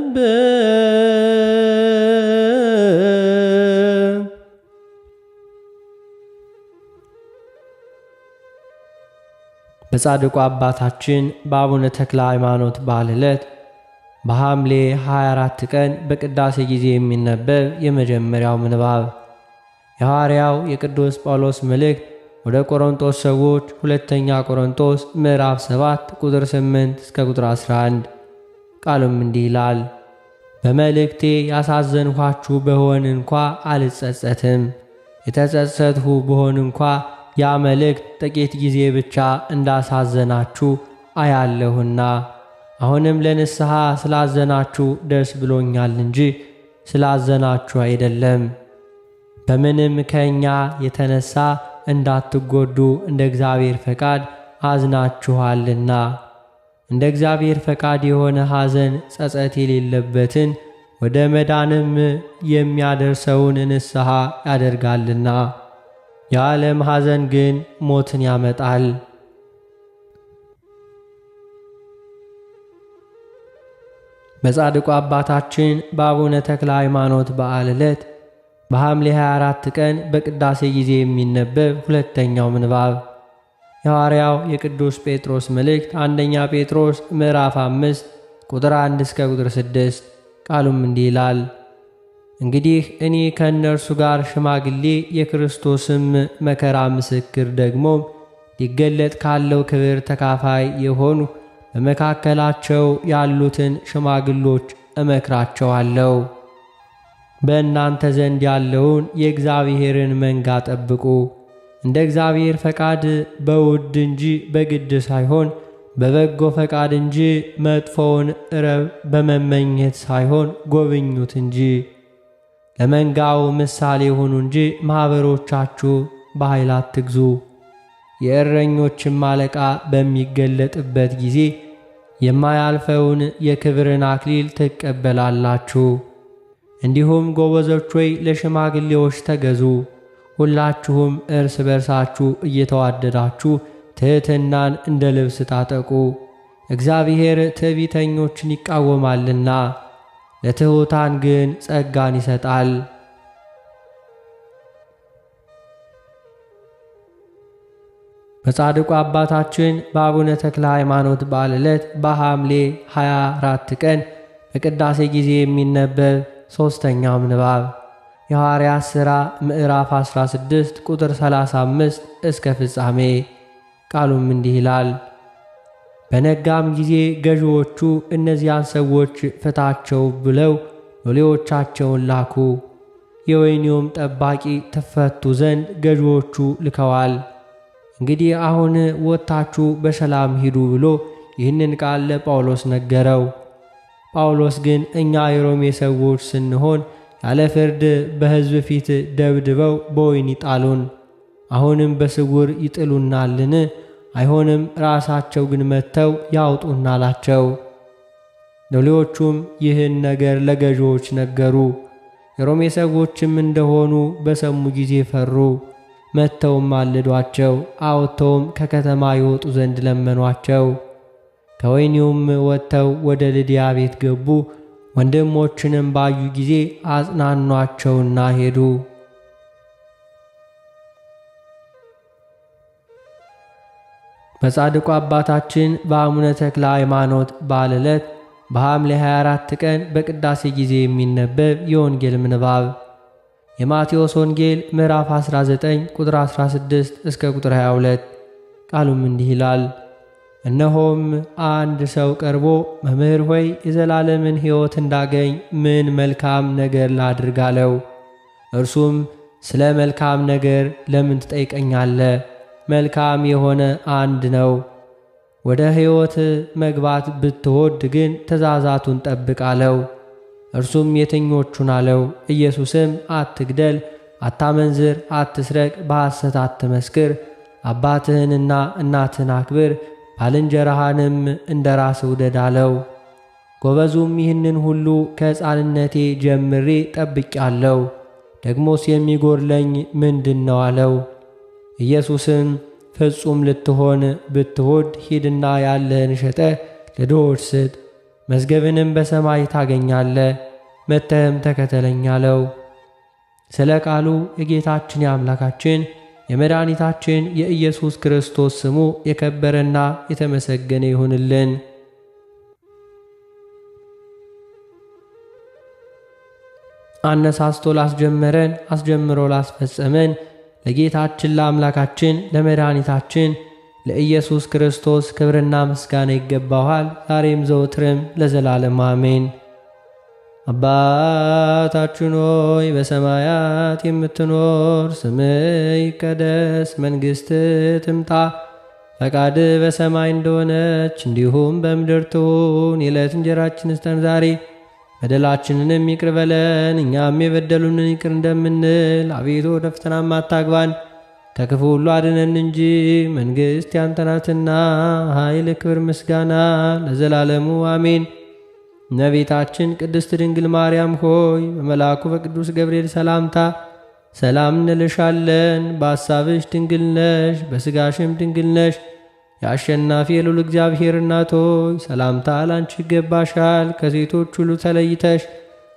ልብ በጻድቁ አባታችን በአቡነ ተክለ ሃይማኖት በዓል ዕለት በሐምሌ 24 ቀን በቅዳሴ ጊዜ የሚነበብ የመጀመሪያው ምንባብ የሐዋርያው የቅዱስ ጳውሎስ መልእክት ወደ ቆሮንቶስ ሰዎች ሁለተኛ ቆሮንቶስ ምዕራፍ 7 ቁጥር 8 እስከ ቁጥር 11። ቃሉም እንዲህ ይላል። በመልእክቴ ያሳዘንኋችሁ በሆን እንኳ አልጸጸትም። የተጸጸትሁ በሆን እንኳ ያ መልእክት ጥቂት ጊዜ ብቻ እንዳሳዘናችሁ አያለሁና አሁንም ለንስሐ ስላዘናችሁ ደስ ብሎኛል እንጂ ስላዘናችሁ አይደለም። በምንም ከእኛ የተነሳ እንዳትጎዱ እንደ እግዚአብሔር ፈቃድ አዝናችኋልና። እንደ እግዚአብሔር ፈቃድ የሆነ ሐዘን ጸጸት የሌለበትን ወደ መዳንም የሚያደርሰውን ንስሐ ያደርጋልና። የዓለም ሐዘን ግን ሞትን ያመጣል። በጻድቁ አባታችን በአቡነ ተክለ ሃይማኖት በዓል ዕለት በሐምሌ 24 ቀን በቅዳሴ ጊዜ የሚነበብ ሁለተኛው ምንባብ የሐዋርያው የቅዱስ ጴጥሮስ መልእክት አንደኛ ጴጥሮስ ምዕራፍ 5 ቁጥር 1 እስከ ቁጥር 6። ቃሉም እንዲህ ይላል። እንግዲህ እኔ ከእነርሱ ጋር ሽማግሌ የክርስቶስም መከራ ምስክር ደግሞ ሊገለጥ ካለው ክብር ተካፋይ የሆኑ በመካከላቸው ያሉትን ሽማግሎች እመክራቸዋለሁ። በእናንተ ዘንድ ያለውን የእግዚአብሔርን መንጋ ጠብቁ። እንደ እግዚአብሔር ፈቃድ በውድ እንጂ በግድ ሳይሆን በበጎ ፈቃድ እንጂ መጥፎውን ረብ በመመኘት ሳይሆን ጎብኙት እንጂ። ለመንጋው ምሳሌ ሁኑ እንጂ ማኅበሮቻችሁ በኃይል አትግዙ። የእረኞችም አለቃ በሚገለጥበት ጊዜ የማያልፈውን የክብርን አክሊል ትቀበላላችሁ። እንዲሁም ጎበዞች ሆይ ለሽማግሌዎች ተገዙ። ሁላችሁም እርስ በርሳችሁ እየተዋደዳችሁ ትሕትናን እንደ ልብስ ታጠቁ። እግዚአብሔር ትዕቢተኞችን ይቃወማልና ለትሑታን ግን ጸጋን ይሰጣል። በጻድቁ አባታችን በአቡነ ተክለ ሃይማኖት በዓል ዕለት በሐምሌ 24 ቀን በቅዳሴ ጊዜ የሚነበብ ሦስተኛው ምንባብ የሐዋርያት ሥራ ምዕራፍ 16 ቁጥር 35 እስከ ፍጻሜ። ቃሉም እንዲህ ይላል። በነጋም ጊዜ ገዢዎቹ እነዚያን ሰዎች ፍታቸው ብለው ሎሌዎቻቸውን ላኩ። የወህኒውም ጠባቂ ትፈቱ ዘንድ ገዢዎቹ ልከዋል። እንግዲህ አሁን ወጥታችሁ በሰላም ሂዱ ብሎ ይህንን ቃል ለጳውሎስ ነገረው። ጳውሎስ ግን እኛ የሮሜ ሰዎች ስንሆን ያለ ፍርድ በሕዝብ ፊት ደብድበው በወህኒ ጣሉን። አሁንም በስውር ይጥሉናልን? አይሆንም፣ ራሳቸው ግን መጥተው ያውጡና አላቸው። ሎሌዎቹም ይህን ነገር ለገዢዎች ነገሩ። የሮሜ ሰዎችም እንደሆኑ በሰሙ ጊዜ ፈሩ። መጥተውም አልዷቸው፣ አውጥተውም ከከተማ ይወጡ ዘንድ ለመኗቸው። ከወህኒውም ወጥተው ወደ ልድያ ቤት ገቡ። ወንድሞችንም ባዩ ጊዜ አጽናኗቸውና ሄዱ። በጻድቁ አባታችን በአቡነ ተክለ ሃይማኖት በዓለ ዕለት በሐምሌ 24 ቀን በቅዳሴ ጊዜ የሚነበብ የወንጌል ምንባብ የማቴዎስ ወንጌል ምዕራፍ 19 ቁጥር 16 እስከ ቁጥር 22። ቃሉም እንዲህ ይላል። እነሆም አንድ ሰው ቀርቦ መምህር ሆይ የዘላለምን ሕይወት እንዳገኝ ምን መልካም ነገር ላድርግ አለው። እርሱም ስለ መልካም ነገር ለምን ትጠይቀኛለህ? መልካም የሆነ አንድ ነው። ወደ ሕይወት መግባት ብትወድ ግን ትእዛዛቱን ጠብቅ አለው። እርሱም የትኞቹን አለው? ኢየሱስም አትግደል፣ አታመንዝር፣ አትስረቅ፣ በሐሰት አትመስክር፣ አባትህንና እናትህን አክብር፣ ባልንጀራህንም እንደ ራስህ ውደድ አለው። ጎበዙም ይህንን ሁሉ ከሕፃንነቴ ጀምሬ ጠብቄአለሁ፣ ደግሞስ የሚጎድለኝ ምንድን ነው አለው። ኢየሱስም ፍጹም ልትሆን ብትወድ ሂድና ያለህን ሸጠህ ለድሆች ስጥ፣ መዝገብንም በሰማይ ታገኛለህ፣ መጥተህም ተከተለኝ አለው። ስለ ቃሉ የጌታችን የአምላካችን የመድኃኒታችን የኢየሱስ ክርስቶስ ስሙ የከበረና የተመሰገነ ይሁንልን። አነሳስቶ ላስጀመረን አስጀምሮ ላስፈጸመን ለጌታችን ለአምላካችን ለመድኃኒታችን ለኢየሱስ ክርስቶስ ክብርና ምስጋና ይገባዋል፣ ዛሬም ዘወትርም ለዘላለም አሜን። አባታችን ሆይ በሰማያት የምትኖር፣ ስምህ ይቀደስ፣ መንግሥትህ ትምጣ፣ ፈቃድህ በሰማይ እንደሆነች እንዲሁም በምድር ትሁን። የዕለት እንጀራችንን ስጠን ዛሬ፣ በደላችንንም ይቅር በለን እኛም የበደሉንን ይቅር እንደምንል። አቤቱ ወደ ፈተናም አታግባን ከክፉ ሁሉ አድነን እንጂ መንግሥት ያንተ ናትና፣ ኃይል፣ ክብር፣ ምስጋና ለዘላለሙ አሜን። እመቤታችን ቅድስት ድንግል ማርያም ሆይ በመልአኩ በቅዱስ ገብርኤል ሰላምታ ሰላም እንልሻለን። በሐሳብሽ ድንግል ነሽ፣ በሥጋሽም ድንግል ነሽ። የአሸናፊ የልዑል እግዚአብሔር እናት ሆይ ሰላምታ ላንቺ ይገባሻል። ከሴቶች ሁሉ ተለይተሽ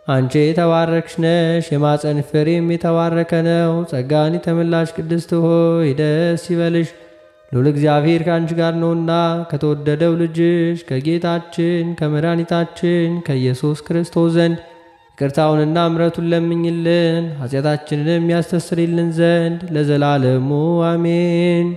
አንቺ የተባረክሽ ነሽ፣ የማኅፀንሽ ፍሬም የተባረከ ነው። ጸጋን የተመላሽ ቅድስት ሆይ ደስ ይበልሽ፣ ልዑል እግዚአብሔር ከአንቺ ጋር ነውና ከተወደደው ልጅሽ ከጌታችን ከመድኃኒታችን ከኢየሱስ ክርስቶስ ዘንድ ይቅርታውንና ምሕረቱን ለምኝልን ኃጢአታችንንም ያስተሰርይልን ዘንድ ለዘላለሙ አሜን።